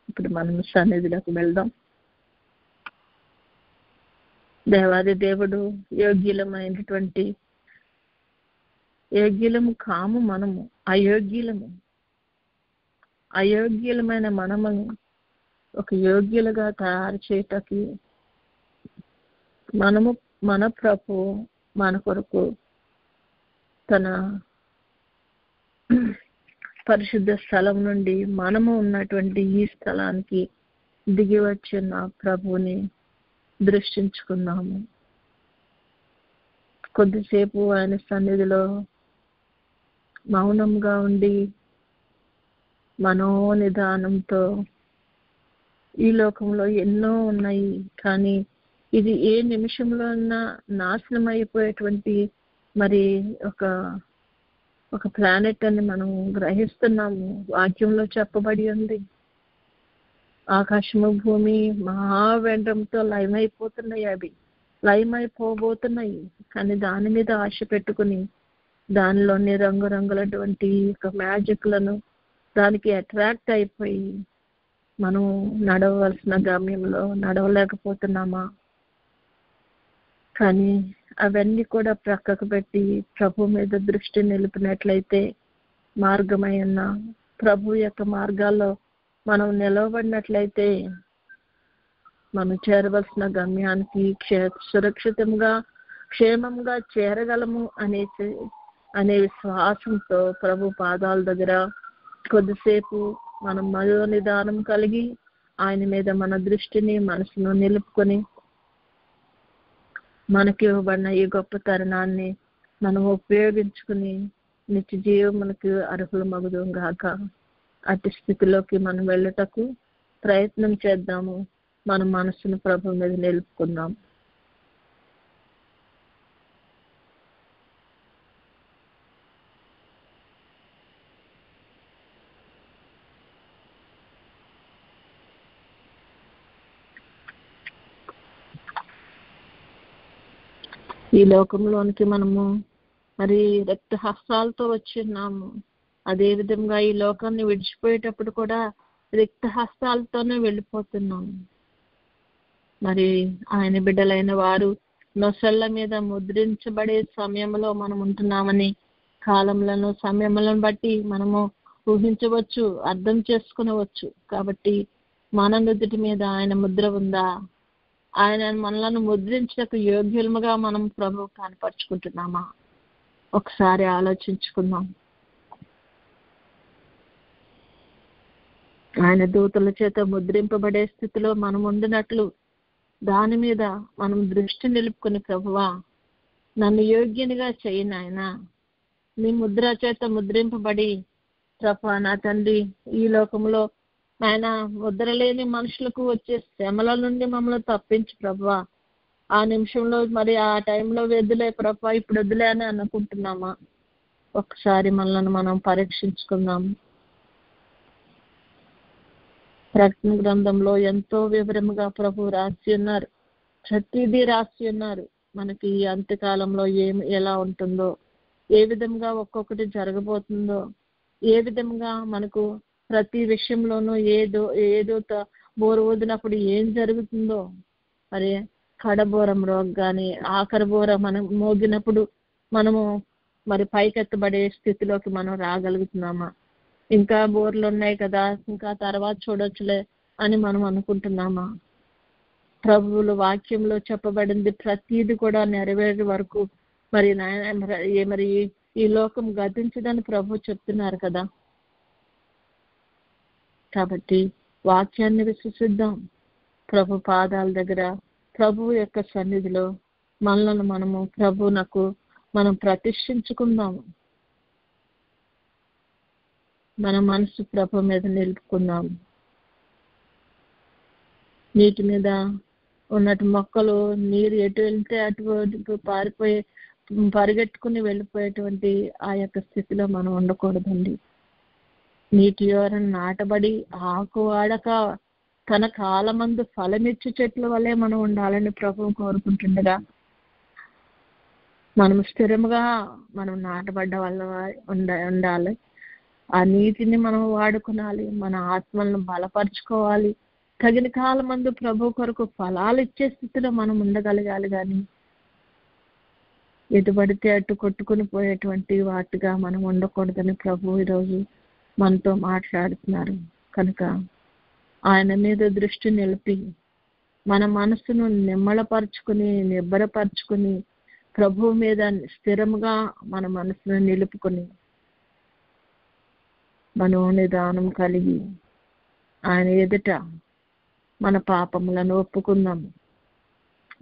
ఇప్పుడు మనం సన్నిధిలోకి వెళ్దాం. దేవాది దేవుడు యోగ్యులము కాము మనము, అయోగ్యులమైన మనమును ఒక యోగ్యులుగా తయారు చేయటానికి మన ప్రభు మన కొరకు తన పరిశుద్ధ స్థలం నుండి మనము ఉన్నటువంటి ఈ స్థలానికి దిగి వచ్చిన ప్రభుని దృష్టించుకున్నాము. కొద్దిసేపు ఆయన సన్నిధిలో మౌనంగా ఉండి మనోనిదానంతో ఈ లోకంలో ఎన్నో ఉన్నాయి, కానీ ఇది ఏ నిమిషంలో అన్నా నాశనం అయిపోయేటువంటి మరి ఒక ప్లానెట్ అని మనం గ్రహిస్తున్నాము. వాక్యంలో చెప్పబడి ఉంది, ఆకాశము భూమి మహావేంద్రంతో లయమైపోబోతున్నాయి. కానీ దాని మీద ఆశ పెట్టుకుని దానిలోని రంగురంగులటువంటి మ్యాజిక్లను దానికి అట్రాక్ట్ అయిపోయి మనం నడవలసిన గమ్యంలో నడవలేకపోతున్నామా? కానీ అవన్నీ కూడా ప్రక్కకు పెట్టి ప్రభు మీద దృష్టి నిలిపినట్లయితే, మార్గమైన ప్రభు యొక్క మార్గాల్లో మనం నిలవబడినట్లయితే మనం చేరవలసిన గమ్యానికి సురక్షితంగా క్షేమంగా చేరగలము అనే విశ్వాసంతో ప్రభు పాదాల దగ్గర కొద్దిసేపు మనం మనోనిదానం కలిగి ఆయన మీద మన దృష్టిని మనసును నిలుపుకొని మనకి ఇవ్వబడిన ఈ గొప్ప తరుణాన్ని మనం ఉపయోగించుకుని నిత్య జీవమునకు అర్హులు మగుదాం గాక. అట్టి స్థితిలోకి మనం వెళ్ళటకు ప్రయత్నం చేద్దాము. మన మనసును ప్రభు మీద నిలుపుకుందాం. ఈ లోకంలోనికి మనము మరి రక్త హస్తాలతో వచ్చిన్నాము. అదే విధంగా ఈ లోకాన్ని విడిచిపోయేటప్పుడు కూడా రిక్త హస్తాలతోనే వెళ్ళిపోతున్నాము. మరి ఆయన బిడ్డలైన వారు నొసళ్ళ మీద ముద్రించబడే సమయంలో మనం ఉంటున్నామని కాలములను సమయములను బట్టి మనము ఊహించవచ్చు, అర్థం చేసుకునవచ్చు. కాబట్టి మన నుదుటి మీద ఆయన ముద్ర ఉందా? ఆయన మనలను ముద్రించకు యోగ్యులుగా మనం ప్రభు కనపరుచుకుంటున్నామా? ఒకసారి ఆలోచించుకుందాం. ఆయన దూతల చేత ముద్రింపబడే స్థితిలో మనం ఉండినట్లు దాని మీద మనం దృష్టి నిలుపుకుని, ప్రభువా నన్ను యోగ్యునిగా చేయి నాయన, నీ ముద్ర చేత ముద్రింపబడి ప్రభా నా తండ్రి ఈ లోకంలో ఆయన ముద్ర లేని మనుషులకు వచ్చే శ్రమల నుండి మమ్మల్ని తప్పించు ప్రభువా. ఆ నిమిషంలో మరి ఆ టైంలో వద్దులే ప్రభా, ఇప్పుడు వద్దులే అని అనుకుంటున్నామా? ఒకసారి మనల్ని మనం పరీక్షించుకుందాం. ప్రకటన గ్రంథంలో ఎంతో వివరముగా ప్రభు రాసి ఉన్నారు, ప్రతిదీ రాసి ఉన్నారు. మనకి ఈ అంత్యకాలంలో ఎలా ఉంటుందో, ఏ విధంగా ఒక్కొక్కటి జరగబోతుందో, ఏ విధంగా మనకు ప్రతి విషయంలోనూ ఏదో బోరు ఊదినప్పుడు ఏం జరుగుతుందో, మరి కడబోరం రోగాని ఆఖరి బోర మనం మోగినప్పుడు మనము మరి పైకెత్తబడే స్థితిలోకి మనం రాగలుగుతున్నామా? ఇంకా బోర్లు ఉన్నాయి కదా, ఇంకా తర్వాత చూడొచ్చులే అని మనం అనుకుంటున్నామా? ప్రభువుల వాక్యంలో చెప్పబడింది ప్రతిది కూడా నెరవేరే వరకు మరి ఈ లోకం గతించదని ప్రభు చెప్తున్నారు కదా. కాబట్టి వాక్యాన్ని విశ్వసిద్దాం. ప్రభు పాదాల దగ్గర, ప్రభు యొక్క సన్నిధిలో మనలను మనము ప్రభువునకు మనం ప్రతిష్ఠించుకుందాము. మన మనసు ప్రభు మీద నిలుపుకుందాం. నీటి మీద ఉన్నట్టు మొక్కలు నీరు ఎటు వెళ్తే అటు పరిగెట్టుకుని వెళ్ళిపోయేటువంటి ఆ యొక్క స్థితిలో మనం ఉండకూడదండి. నీటి యోరన నాటబడి ఆకు వాడక తన కాలమందు ఫలమిచ్చు చెట్ల వల్లే మనం ఉండాలని ప్రభువు కోరుకుంటుండగా, మనం స్థిరముగా మనం నాటబడ్డ వల్ల ఉండాలి. ఆ నీటిని మనం వాడుకోవాలి, మన ఆత్మలను బలపరుచుకోవాలి. తగిన కాలమందు ప్రభు కొరకు ఫలాలు ఇచ్చే స్థితిలో మనం ఉండగలగాలి. కానీ ఎటు పడితే అటు కొట్టుకుని పోయేటువంటి వాటిగా మనం ఉండకూడదని ప్రభు ఈరోజు మనతో మాట్లాడుతున్నారు. కనుక ఆయన మీద దృష్టి నిలిపి మన మనసును నిమ్మళపరుచుకుని నిబ్బరపరుచుకుని ప్రభు మీద స్థిరముగా మన మనసును నిలుపుకొని మనోనిదానం కలిగి ఆయన ఎదుట మన పాపములను ఒప్పుకుందాం.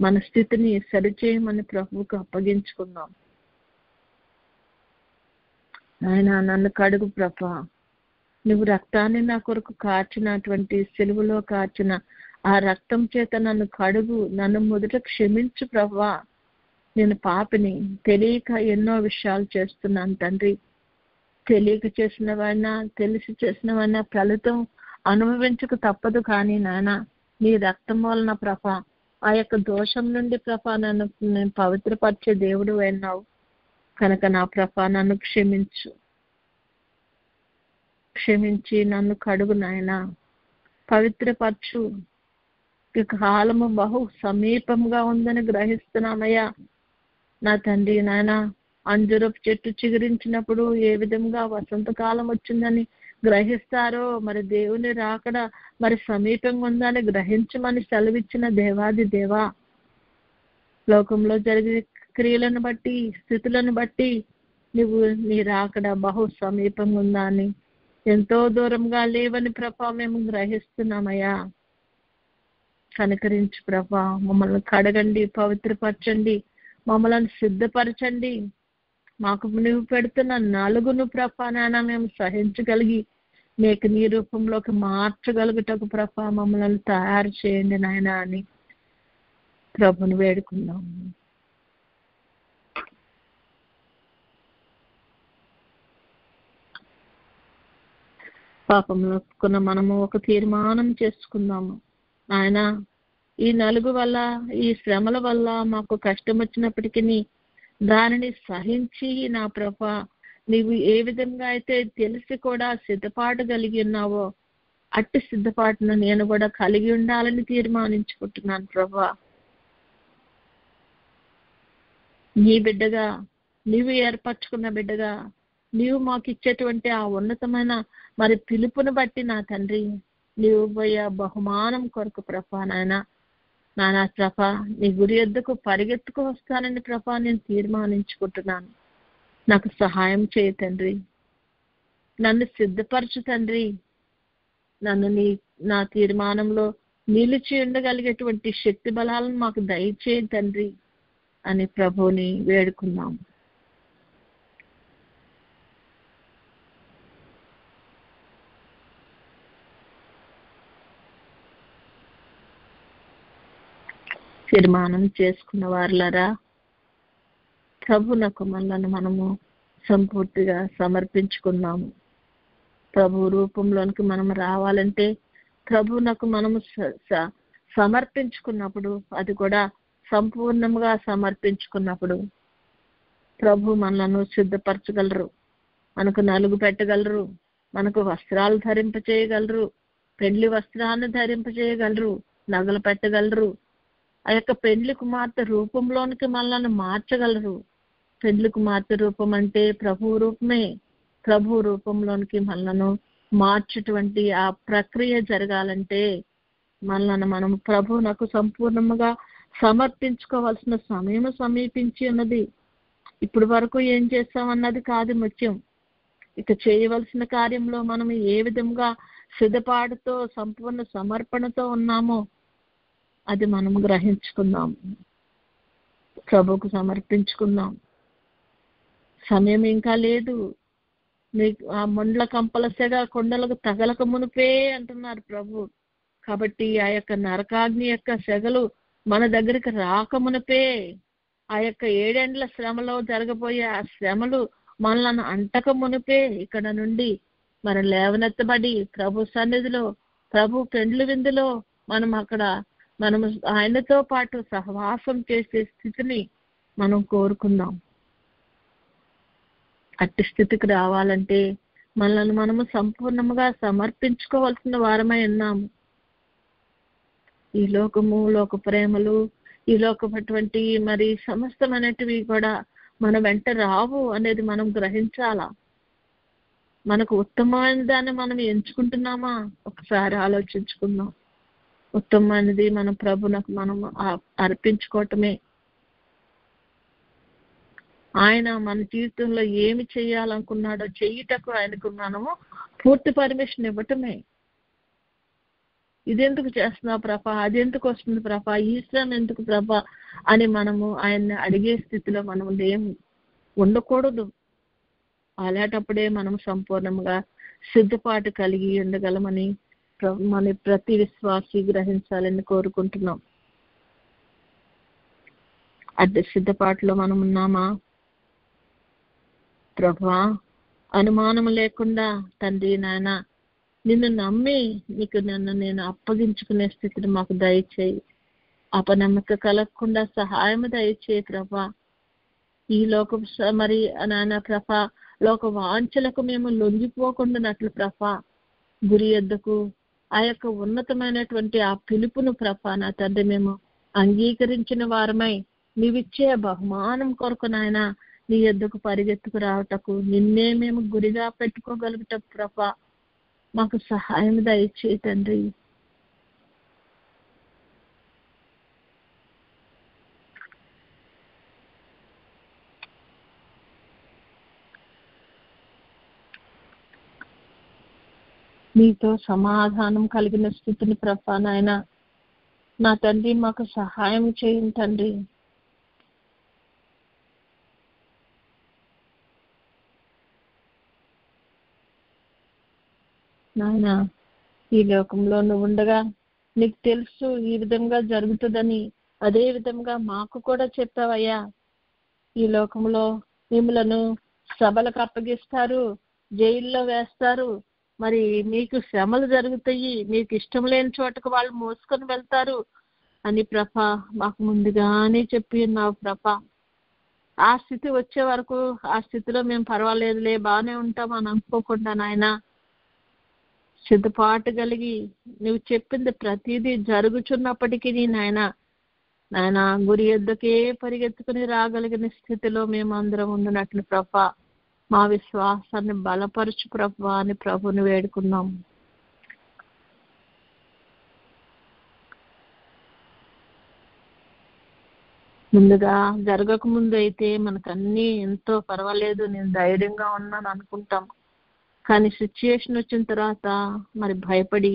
మన స్థితిని సరిచేయమని ప్రభువుకు అప్పగించుకుందాం. ఆయన నన్ను కడుగు ప్రభా, నువ్వు రక్తాన్ని నా కొరకు కార్చినటువంటి సిలువలో కార్చిన ఆ రక్తం చేత నన్ను కడుగు, నన్ను మొదట క్షమించు ప్రభా. నేను పాపిని, తెలియక ఎన్నో విషయాలు చేస్తున్నాను తండ్రి. తెలియక చేసినవైనా తెలిసి చేసినవైనా ఫలితం అనుభవించక తప్పదు. కానీ నాయన నీ రక్తం వలన ప్రభా ఆ యొక్క దోషం నుండి ప్రభా నన్ను పవిత్రపరిచే దేవుడు అయినావు. కనుక నా ప్రభా నన్ను క్షమించి నన్ను కడుగు నాయన, పవిత్రపరచు. ఈ కాలము బహు సమీపంగా ఉందని గ్రహిస్తున్నానయ్యా నా తండ్రి. నాయన అంజురపు చెట్టు చిగురించినప్పుడు ఏ విధంగా వసంతకాలం వచ్చిందని గ్రహిస్తారో, మరి దేవుని రాకడ మరి సమీపంగా ఉందని గ్రహించమని సెలవిచ్చిన దేవాది దేవా, లోకంలో జరిగే క్రియలను బట్టి స్థితులను బట్టి నువ్వు నీ రాకడ బహు సమీపంగా ఉందా అని, ఎంతో దూరంగా లేవని ప్రభా మేము గ్రహిస్తున్నామయ్యా. కనికరించి ప్రభా, మమ్మల్ని కడగండి, పవిత్రపరచండి, మమ్మల్ని సిద్ధపరచండి. మాకు నువ్వు పెడుతున్న నలుగును ప్రభా నాయన మేము సహించగలిగి నీకు నీ రూపంలోకి మార్చగలుగుటకు ప్రభా మమ్మల్ని తయారు చేయండి నాయన అని ప్రభుని వేడుకుందాం. పాపంలో ఒప్పుకున్న మనము ఒక తీర్మానం చేసుకుందాము. ఆయన ఈ నలుగు వల్ల, ఈ శ్రమల వల్ల మాకు కష్టం వచ్చినప్పటికీ దానిని సహించి నా ప్రభా నీవు ఏ విధంగా అయితే తెలిసి కూడా సిద్ధపాటు కలిగి ఉన్నావో అట్టి సిద్ధపాటును నేను కూడా కలిగి ఉండాలని తీర్మానించుకుంటున్నాను ప్రభా. నీ బిడ్డగా, నీవు ఏర్పరచుకున్న బిడ్డగా, నీవు మాకు ఇచ్చేటువంటి ఆ ఉన్నతమైన మరి పిలుపుని బట్టి నా తండ్రి నీవు పోయే బహుమానం కొరకు ప్రభా నానా ప్రభా నీ గురి ఎద్దుకు పరిగెత్తుకు వస్తానని ప్రభా నేను తీర్మానించుకుంటున్నాను. నాకు సహాయం చేయ తండ్రి, నన్ను సిద్ధపరచు తండ్రి, నన్ను నా తీర్మానంలో నిలిచి ఉండగలిగేటువంటి శక్తి బలాలను మాకు దయచేయ తండ్రి అని ప్రభువుని వేడుకున్నాం. తీర్మానం చేసుకున్న వారులరా, ప్రభునకు మనలను మనము సంపూర్తిగా సమర్పించుకున్నాము. ప్రభు రూపంలోనికి మనం రావాలంటే ప్రభునకు మనము సమర్పించుకున్నప్పుడు, అది కూడా సంపూర్ణంగా సమర్పించుకున్నప్పుడు ప్రభు మనలను సిద్ధపరచగలరు, మనకు నలుగు పెట్టగలరు, మనకు వస్త్రాలు ధరింపచేయగలరు, పెళ్లి వస్త్రాన్ని ధరింపచేయగలరు, నగలు పెట్టగలరు. ఆ యొక్క పెండ్లి కుమార్తె రూపంలోనికి మనల్ని మార్చగలరు. పెండ్లి కుమార్తె రూపం అంటే ప్రభు రూపమే. ప్రభు రూపంలోనికి మనలను మార్చేటువంటి ఆ ప్రక్రియ జరగాలంటే మనల్ని మనం ప్రభువునకు సంపూర్ణంగా సమర్పించుకోవాల్సిన సమయం సమీపించి ఉన్నది. ఇప్పటి వరకు ఏం చేస్తామన్నది కాదు ముఖ్యం. ఇక చేయవలసిన కార్యంలో మనం ఏ విధంగా సిద్ధపాటుతో సంపూర్ణ సమర్పణతో ఉన్నామో అది మనం గ్రహించుకుందాం, ప్రభువుకు సమర్పించుకుందాం. సమయం ఇంకా లేదు. నీకు ఆ మండల కంపల సెగ కొండలకు తగలక మునిపే అంటున్నారు ప్రభు. కాబట్టి ఆ యొక్క నరకాగ్ని యొక్క సెగలు మన దగ్గరికి రాక మునిపే, ఆ యొక్క 7 ఏండ్ల శ్రమలో జరగబోయే ఆ శ్రమలు మనల్ని అంటక మునిపే ఇక్కడ నుండి మనం లేవనెత్తబడి ప్రభు సన్నిధిలో, ప్రభు పెండ్లు విందులో మనం ఆయనతో పాటు సహవాసం చేసే స్థితిని మనం కోరుకుందాం. అట్టి స్థితికి రావాలంటే మనల్ని మనము సంపూర్ణంగా సమర్పించుకోవాల్సిన వారమై ఉన్నాము. ఈ లోకము, లోక ప్రేమలు, ఈ లోకమైనటువంటి మరి సమస్తమైనటివి కూడా మన వెంట రావు అనేది మనం గ్రహించాలా. మనకు ఉత్తమమైన దాన్ని మనం ఎంచుకుంటున్నామా ఒకసారి ఆలోచించుకుందాం. ఉత్తమమైనది మన ప్రభునకు మనం అర్పించుకోవటమే. ఆయన మన జీవితంలో ఏమి చేయాలనుకున్నాడో చెయ్యటకు ఆయనకు మనము పూర్తి పర్మిషన్ ఇవ్వటమే. ఇదెందుకు చేస్తున్నావు ప్రభా, అదెందుకు వస్తుంది ప్రభా, ఈ శ్రమ ఎందుకు ప్రభా అని మనము ఆయన్ని అడిగే స్థితిలో మనం ఉండకూడదు. అలాంటప్పుడే మనం సంపూర్ణంగా సిద్ధపాటు కలిగి ఉండగలమని మన ప్రతి విశ్వాసి గ్రహించాలని కోరుకుంటున్నాం. అదే సిద్ధపాటులో మనం ఉన్నామా? ప్రభువా, అనుమానం లేకుండా తండ్రి నాయన నిన్ను నమ్మి నీకు నన్ను నేను అప్పగించుకునే స్థితిని మాకు దయచేయి. అపనమ్మక కలగకుండా సహాయం దయచేయి ప్రభా. ఈ లోక మరి నాయన ప్రభా, లోక వాంఛలకు మేము లొంగిపోకుండానట్లు ప్రభా, గురి యొద్దకు ఆ యొక్క ఉన్నతమైనటువంటి ఆ పిలుపును ప్రభా నా తండ్రి మేము అంగీకరించిన వారమై నీవిచ్చే బహుమానం కొరకు నాయన నీ యొద్దకు పరిగెత్తుకు రావటకు, నిన్నే మేము గురిగా పెట్టుకోగలుగుట ప్రభా మాకు సహాయం దయచేయి తండ్రి. నీతో సమాధానం కలిగిన స్థితిని ప్రభా నాయన నా తండ్రి మాకు సహాయం చేయండి తండ్రి. నాయన ఈ లోకంలో నువ్వు ఉండగా నీకు తెలుసు ఈ విధంగా జరుగుతుందని, అదే విధంగా మాకు కూడా చెప్పావయ్యా. ఈ లోకంలో మిమ్మలను సభలకు అప్పగిస్తారు, జైల్లో వేస్తారు, మరి మీకు శ్రమలు జరుగుతాయి, మీకు ఇష్టం లేని చోటకు వాళ్ళు మోసుకొని వెళ్తారు అని ప్రభా మాకు ముందుగానే చెప్పి ఉన్నావు ప్రభా. ఆ స్థితి వచ్చే వరకు ఆ స్థితిలో మేము పర్వాలేదులే బాగానే ఉంటాం అని అనుకోకుండా నాయన సిద్ధపాటు కలిగి నువ్వు చెప్పింది ప్రతిదీ జరుగుచున్నప్పటికీ నాయన గురి యొద్దకే పరిగెత్తుకుని రాగలిగిన స్థితిలో మేమందరం ఉండినట్లు ప్రభా మా విశ్వాసాన్ని బలపరచు ప్రభా అని ప్రభుని వేడుకున్నాం. ముందుగా జరగక ముందు అయితే మనకన్నీ ఎంతో పర్వాలేదు, నేను ధైర్యంగా ఉన్నాను అనుకుంటాం. కానీ సిచ్యుయేషన్ వచ్చిన తర్వాత మరి భయపడి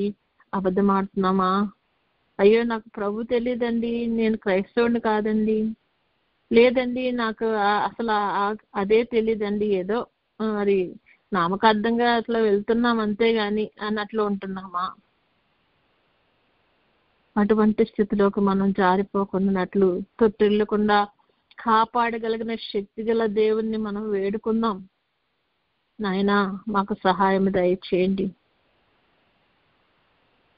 అబద్ధం ఆడుతున్నామా? అయ్యో నాకు ప్రభు తెలియదండి, నేను క్రైస్తవుని కాదండి, లేదండి నాకు అసలు అదే తెలియదండి, ఏదో మరి నామకార్థంగా అట్లా వెళ్తున్నాం అంతేగాని అన్నట్లు ఉంటున్నామా? అటువంటి స్థితిలోకి మనం జారిపోకున్నట్లు తొట్టిల్లకుండా కాపాడగలిగిన శక్తి గల దేవుణ్ణి మనం వేడుకుందాం. నాయనా మాకు సహాయం దయచేయండి.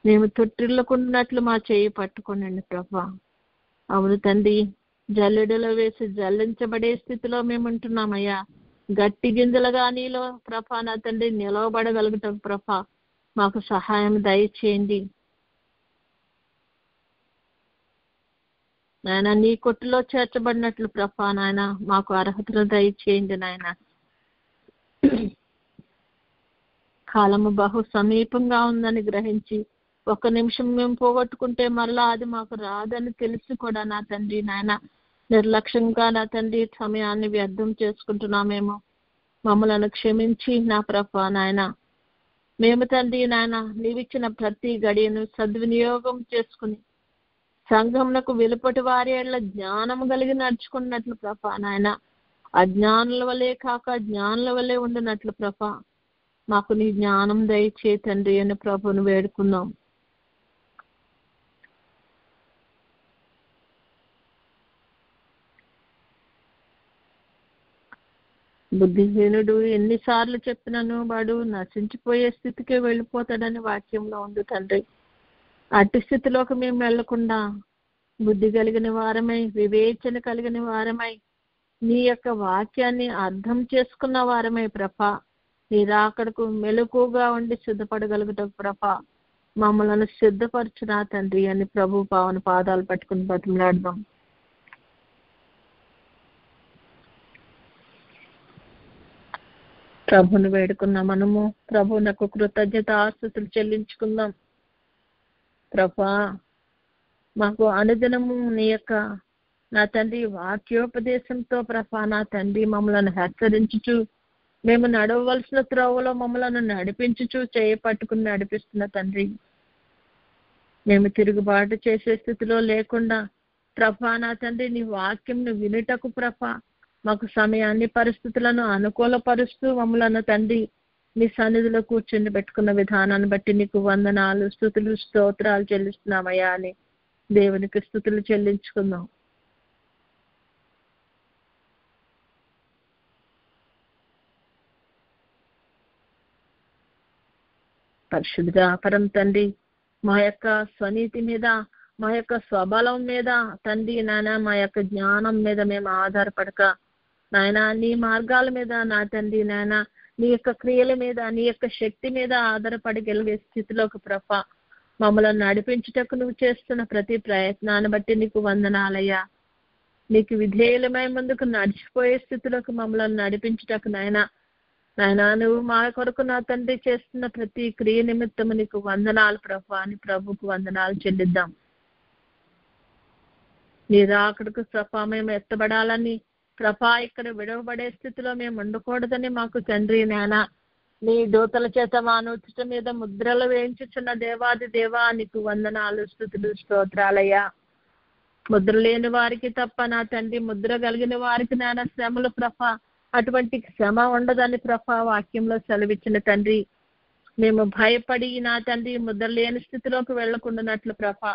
మేము తొట్టిల్లకున్నట్లు మా చేయి పట్టుకోనండి ప్రభా. అవును తండ్రి, జల్లెడలో వేసి జల్లించబడే స్థితిలో మేము ఉంటున్నామయ్యా. గట్టి గింజలుగా నీలో ప్రభా నా తండ్రి నిలవబడగలుగుతాం ప్రభా. మాకు సహాయం దయచేయండి నాయన. నీ కొట్టులో చేర్చబడినట్లు ప్రభా నాయన మాకు అర్హతలు దయచేయండి నాయన. కాలము బహు సమీపంగా ఉందని గ్రహించి 1 నిమిషం మేము పోగొట్టుకుంటే మరలా అది మాకు రాదని తెలిసి కూడా నా తండ్రి నాయన నిర్లక్ష్యంగా నా తండ్రి సమయాన్ని వ్యర్థం చేసుకుంటున్నామేమో. మమ్మలను క్షమించి నా ప్రభా నాయన. మేము తండ్రి నాయన నీవిచ్చిన ప్రతి గడియను సద్వినియోగం చేసుకుని సంఘమునకు వెలుపటి వారి ఏళ్ల జ్ఞానము కలిగి నడుచుకున్నట్లు ప్రభా నాయన అజ్ఞానుల వలె కాక జ్ఞానుల వలె ఉండినట్లు ప్రభా మాకు నీ జ్ఞానం దయచే తండ్రి అని ప్రభుని వేడుకున్నాం. బుద్ధిహీనుడు ఎన్నిసార్లు చెప్పినను వాడు నశించిపోయే స్థితికే వెళ్ళిపోతాడని వాక్యంలో ఉంది తండ్రి. అట్టి స్థితిలోకి మేము వెళ్లకుండా బుద్ధి కలిగిన వారమై, వివేచన కలిగిన వారమై, నీ యొక్క వాక్యాన్ని అర్థం చేసుకున్న వారమై ప్రభా నీ రాకడకు మెలకుగా ఉండి సిద్ధపడగలుగుతాం ప్రభా. మమ్మల్ని సిద్ధపరచునా తండ్రి అని ప్రభు పావన పాదాలు పట్టుకుని బతిమలాడదాం. ప్రభుని వేడుకున్న మనము ప్రభునకు కృతజ్ఞత ఆస్తుతులు చెల్లించుకుందాం. ప్రభా మాకు అనుదినము నీ యొక్క నా తండ్రి వాక్యోపదేశంతో ప్రభా నా తండ్రి మమ్మల్ని హెచ్చరించుచు, మేము నడవవలసిన త్రోవలో మమ్మల్ని నడిపించుచు, చేయపట్టుకుని నడిపిస్తున్న తండ్రి, మేము తిరుగుబాటు చేసే స్థితిలో లేకుండా ప్రభా నా తండ్రి నీ వాక్యంను వినుటకు ప్రభా మాకు సమయాన్ని పరిస్థితులను అనుకూలపరుస్తూ మమ్మల్ని తండ్రి నీ సన్నిధిలో కూర్చుని పెట్టుకున్న విధానాన్ని బట్టి నీకు వందనాలు, స్తుతులు, స్తోత్రాలు చెల్లిస్తున్నామయ్యా అని దేవునికి స్తుతులు చెల్లించుకుందాం. పరిశుద్ధ పరం తండ్రి మా యొక్క స్వనీతి మీద, మా యొక్క స్వబలం మీద తండ్రి నాయన మా యొక్క జ్ఞానం మీద మేము ఆధారపడక నాయన నీ మార్గాల మీద నా తండ్రి నాయన నీ యొక్క క్రియల మీద, నీ యొక్క శక్తి మీద ఆధారపడగలిగే స్థితిలోకి ప్రభా మమ్మల్ని నడిపించుటకు నువ్వు చేస్తున్న ప్రతి ప్రయత్నాన్ని బట్టి నీకు వందనాలయ్యా. నీకు విధేయులమై ముందుకు నడిచిపోయే స్థితిలోకి మమ్మల్ని నడిపించుటకు నాయనా నువ్వు మా కొరకు నా తండ్రి చేస్తున్న ప్రతి క్రియ నిమిత్తము నీకు వందనాలు ప్రభా అని ప్రభుకు వందనాలు చెల్లిద్దాం. నీ రాకడకు ప్రభా మేము ఎత్తబడాలని ప్రభా ఇక్కడ విడవబడే స్థితిలో మేము ఉండకూడదని మాకు తండ్రి నాయన నీ దూతల చేత మానవుత మీద ముద్రలు వేయించుచున్న దేవాది దేవా నీకు వందనాలు, స్తుతులు, స్తోత్రాలయ్యా. ముద్ర లేని వారికి తప్ప నా తండ్రి ముద్ర కలిగిన వారికి నాయన శ్రమలు ప్రభా అటువంటి శ్రమ ఉండదని ప్రభా వాక్యంలో సెలవిచ్చిన తండ్రి, మేము భయపడి నా తండ్రి ముద్ర లేని స్థితిలోకి వెళ్లకుండానట్లు ప్రభా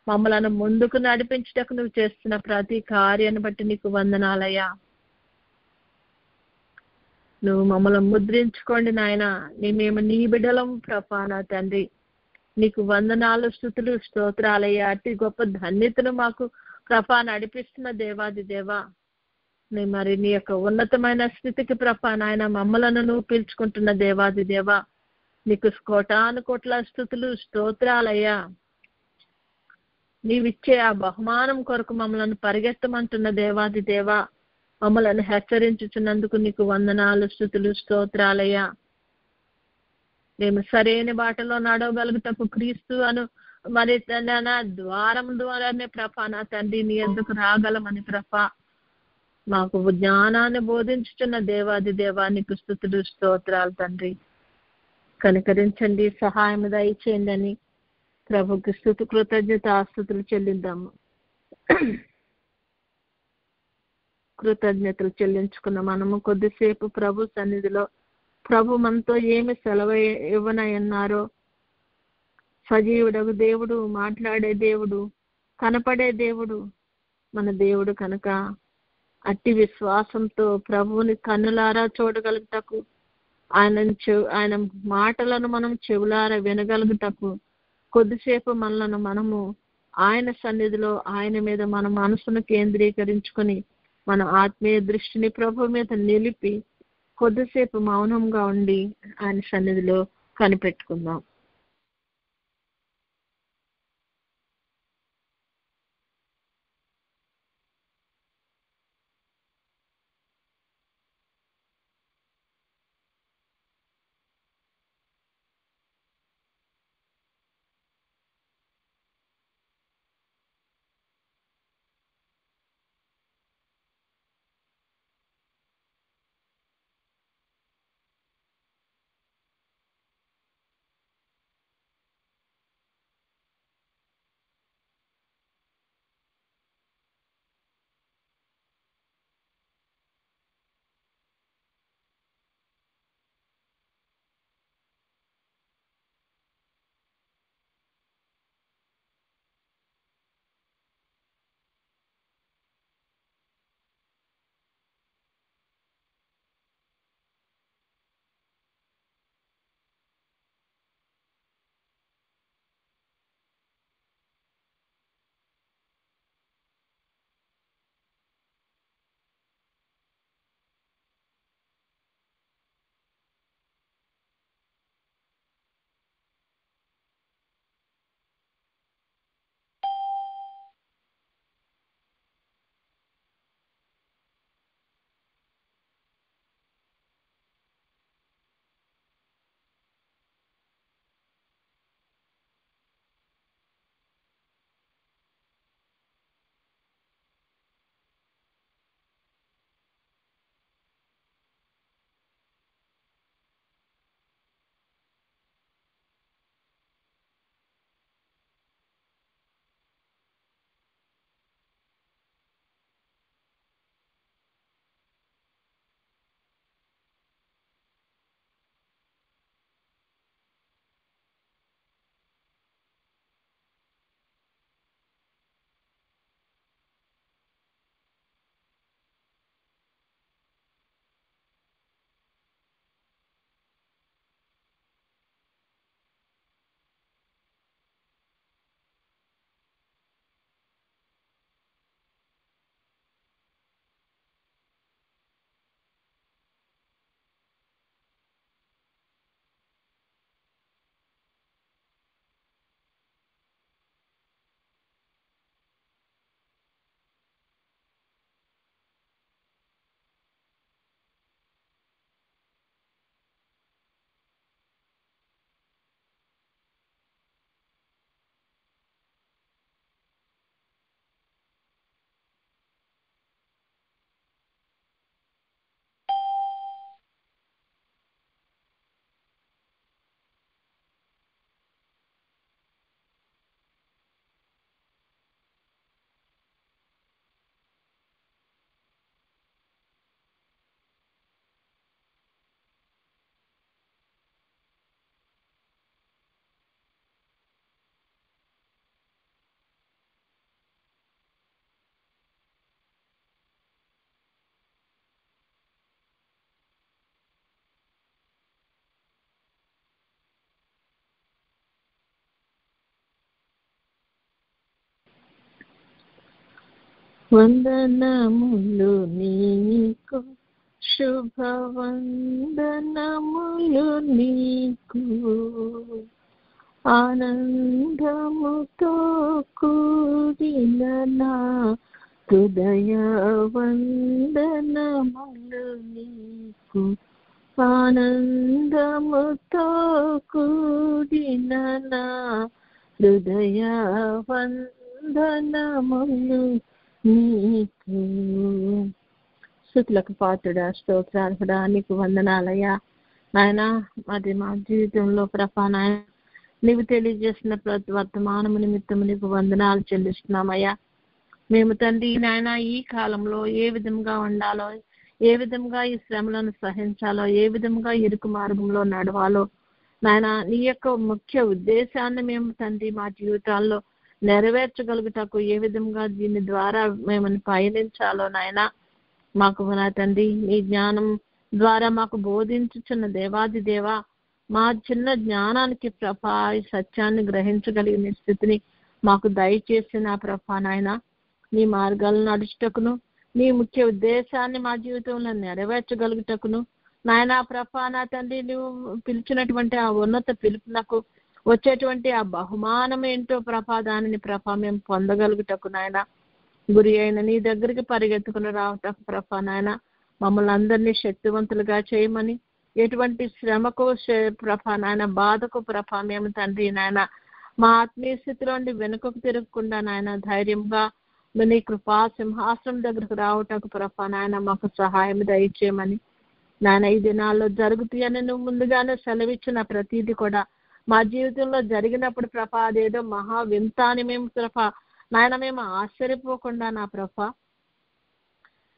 మమ్మలను ముందుకు నడిపించుటకు నువ్వు చేస్తున్న ప్రతి కార్యాన్ని బట్టి నీకు వందనాలయ్యా. నువ్వు మమ్మల్ని ముద్రించుకోండి నాయన, మేము నీ బిడ్డలం ప్రభా నా తండ్రి నీకు వందనాలు, స్తుతులు, స్తోత్రాలయ్యా. అతి గొప్ప ధన్యతను మాకు ప్రభా నడిపిస్తున్న దేవాది దేవా మరి నీ యొక్క ఉన్నతమైన స్థితికి ప్రభా నాయన మమ్మలను నువ్వు పిలుచుకుంటున్న దేవాది దేవా నీకు కోటాను కోట్ల స్తుతులు, స్తోత్రాలయ్యా. నీవిచ్చే ఆ బహుమానం కొరకు మమ్మల్ని పరిగెత్తమంటున్న దేవాది దేవా మమ్మల్ని హెచ్చరించుచున్నందుకు నీకు వందనాలు, స్తుతులు, స్తోత్రాలయ్యా. మేము సరైన బాటలో నడవగలుగుటకు క్రీస్తు అను మరి నా ద్వారం ద్వారానే ప్రభా నా తండ్రి నీ ఎందుకు రాగలమని ప్రభా మాకు జ్ఞానాన్ని బోధించుచున్న దేవాది దేవానికి స్తుతులు, స్తోత్రాలు తండ్రి. కనికరించండి, సహాయం దయచేయండి అని ప్రభుకి స్తుతి కృతజ్ఞత ఆస్తుతులు చెల్లిద్దాము. కృతజ్ఞతలు చెల్లించుకున్న మనము కొద్దిసేపు ప్రభు సన్నిధిలో ప్రభు మనతో ఏమి సెలవు ఇవ్వనన్నారో, సజీవుడగు దేవుడు, మాట్లాడే దేవుడు, కనపడే దేవుడు మన దేవుడు కనుక అట్టి విశ్వాసంతో ప్రభువుని కన్నులారా చూడగలుగుటకు, ఆయన మాటలను మనం చెవులారా వినగలుగుటకు కొద్దిసేపు మనము ఆయన సన్నిధిలో ఆయన మీద మన మనసును కేంద్రీకరించుకొని మన ఆత్మీయ దృష్టిని ప్రభు మీద నిలిపి కొద్దిసేపు మౌనంగా ఉండి ఆయన సన్నిధిలో కనిపెట్టుకుందాం. వందనములు నీకు, శుభవందనములు నీకు, ఆనందముతో కూడిన నా హృదయ వందనములు నీకు, ఆనందముతో కూడిన నా హృదయ వందనములు నీకు. స్తుతులకు పాత్రుడా, స్తోత్రార్హుడా, నీకు వందనాలయ్యా నాయనా. అది మా జీవితంలో ప్రభా నాయన నీవు తెలియజేసిన ప్రతి వర్తమానము నిమిత్తము నీకు వందనాలు చెల్లిస్తున్నామయ్యా. మేము తండ్రి నాయన ఈ కాలంలో ఏ విధంగా ఉండాలో, ఏ విధంగా ఈ శ్రమలను సహించాలో, ఏ విధంగా ఇరుకు మార్గంలో నడవాలో నాయన నీ యొక్క ముఖ్య ఉద్దేశాన్ని మేము తండ్రి మా జీవితాల్లో నెరవేర్చగలుగుటకు ఏ విధంగా దీని ద్వారా మేము పయనించాలో నాయన మాకు నా తండ్రి నీ జ్ఞానం ద్వారా మాకు బోధించుచున్న దేవాది దేవ, మా చిన్న జ్ఞానానికి ప్రభా సత్యాన్ని గ్రహించగలిగిన స్థితిని మాకు దయచేసిన ప్రభా నాయన నీ మార్గాలను నడుచుటకును, నీ ముఖ్య ఉద్దేశాన్ని మా జీవితంలో నెరవేర్చగలుగుటకును నాయన ప్రభా నా తండ్రి నువ్వు పిలిచినటువంటి ఆ ఉన్నత పిలుపునకు వచ్చేటువంటి ఆ బహుమానం ఏంటో ప్రభా దానిని ప్రభా మేము పొందగలుగుటకు నాయన గురి అయిన నీ దగ్గరికి పరిగెత్తుకుని రావటకు ప్రభా నాయన మమ్మల్ని అందరినీ శక్తివంతులుగా చేయమని, ఎటువంటి శ్రమకు ప్రభా నాయన బాధకు ప్రభా మేము తండ్రి నాయన మా ఆత్మీయ స్థితిలోండి వెనుకకు తిరగకుండా నాయన ధైర్యంగా నీ కృపా సింహాసనం దగ్గరకు రావటకు ప్రభా నాయన మాకు సహాయం దయచేయమని నాయన ఈ దినాల్లో జరుగుతాయని నువ్వు ముందుగానే సెలవిచ్చిన ప్రతీది కూడా మా జీవితంలో జరిగినప్పుడు ప్రభా అదేదో మహా వింత అని మేము ప్రభా నాయన మేము ఆశ్చర్యపోకుండా నా ప్రభా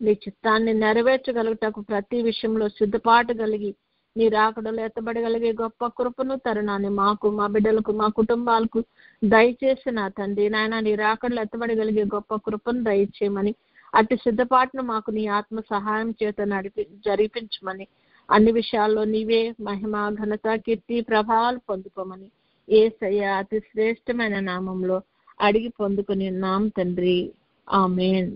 నీ చిత్తాన్ని నెరవేర్చగలుగుటకు ప్రతి విషయంలో సిద్ధపాటు కలిగి నీ రాకడలో ఎత్తబడగలిగే గొప్ప కృపను తరుణాన్ని మాకు, మా బిడ్డలకు, మా కుటుంబాలకు దయచేసి నా తండ్రి నాయన నీ రాకడలో ఎత్తబడగలిగే గొప్ప కృపను దయచేయమని, అటు సిద్ధపాటును మాకు నీ ఆత్మ సహాయం చేత జరిపించమని, అన్ని విషయాల్లో నీవే మహిమ, ఘనత, కీర్తి, ప్రభావాలు పొందుకోమని యేసయ్య అతి శ్రేష్టమైన నామంలో అడిగి పొందుకుని నామ తండ్రి, ఆమేన్.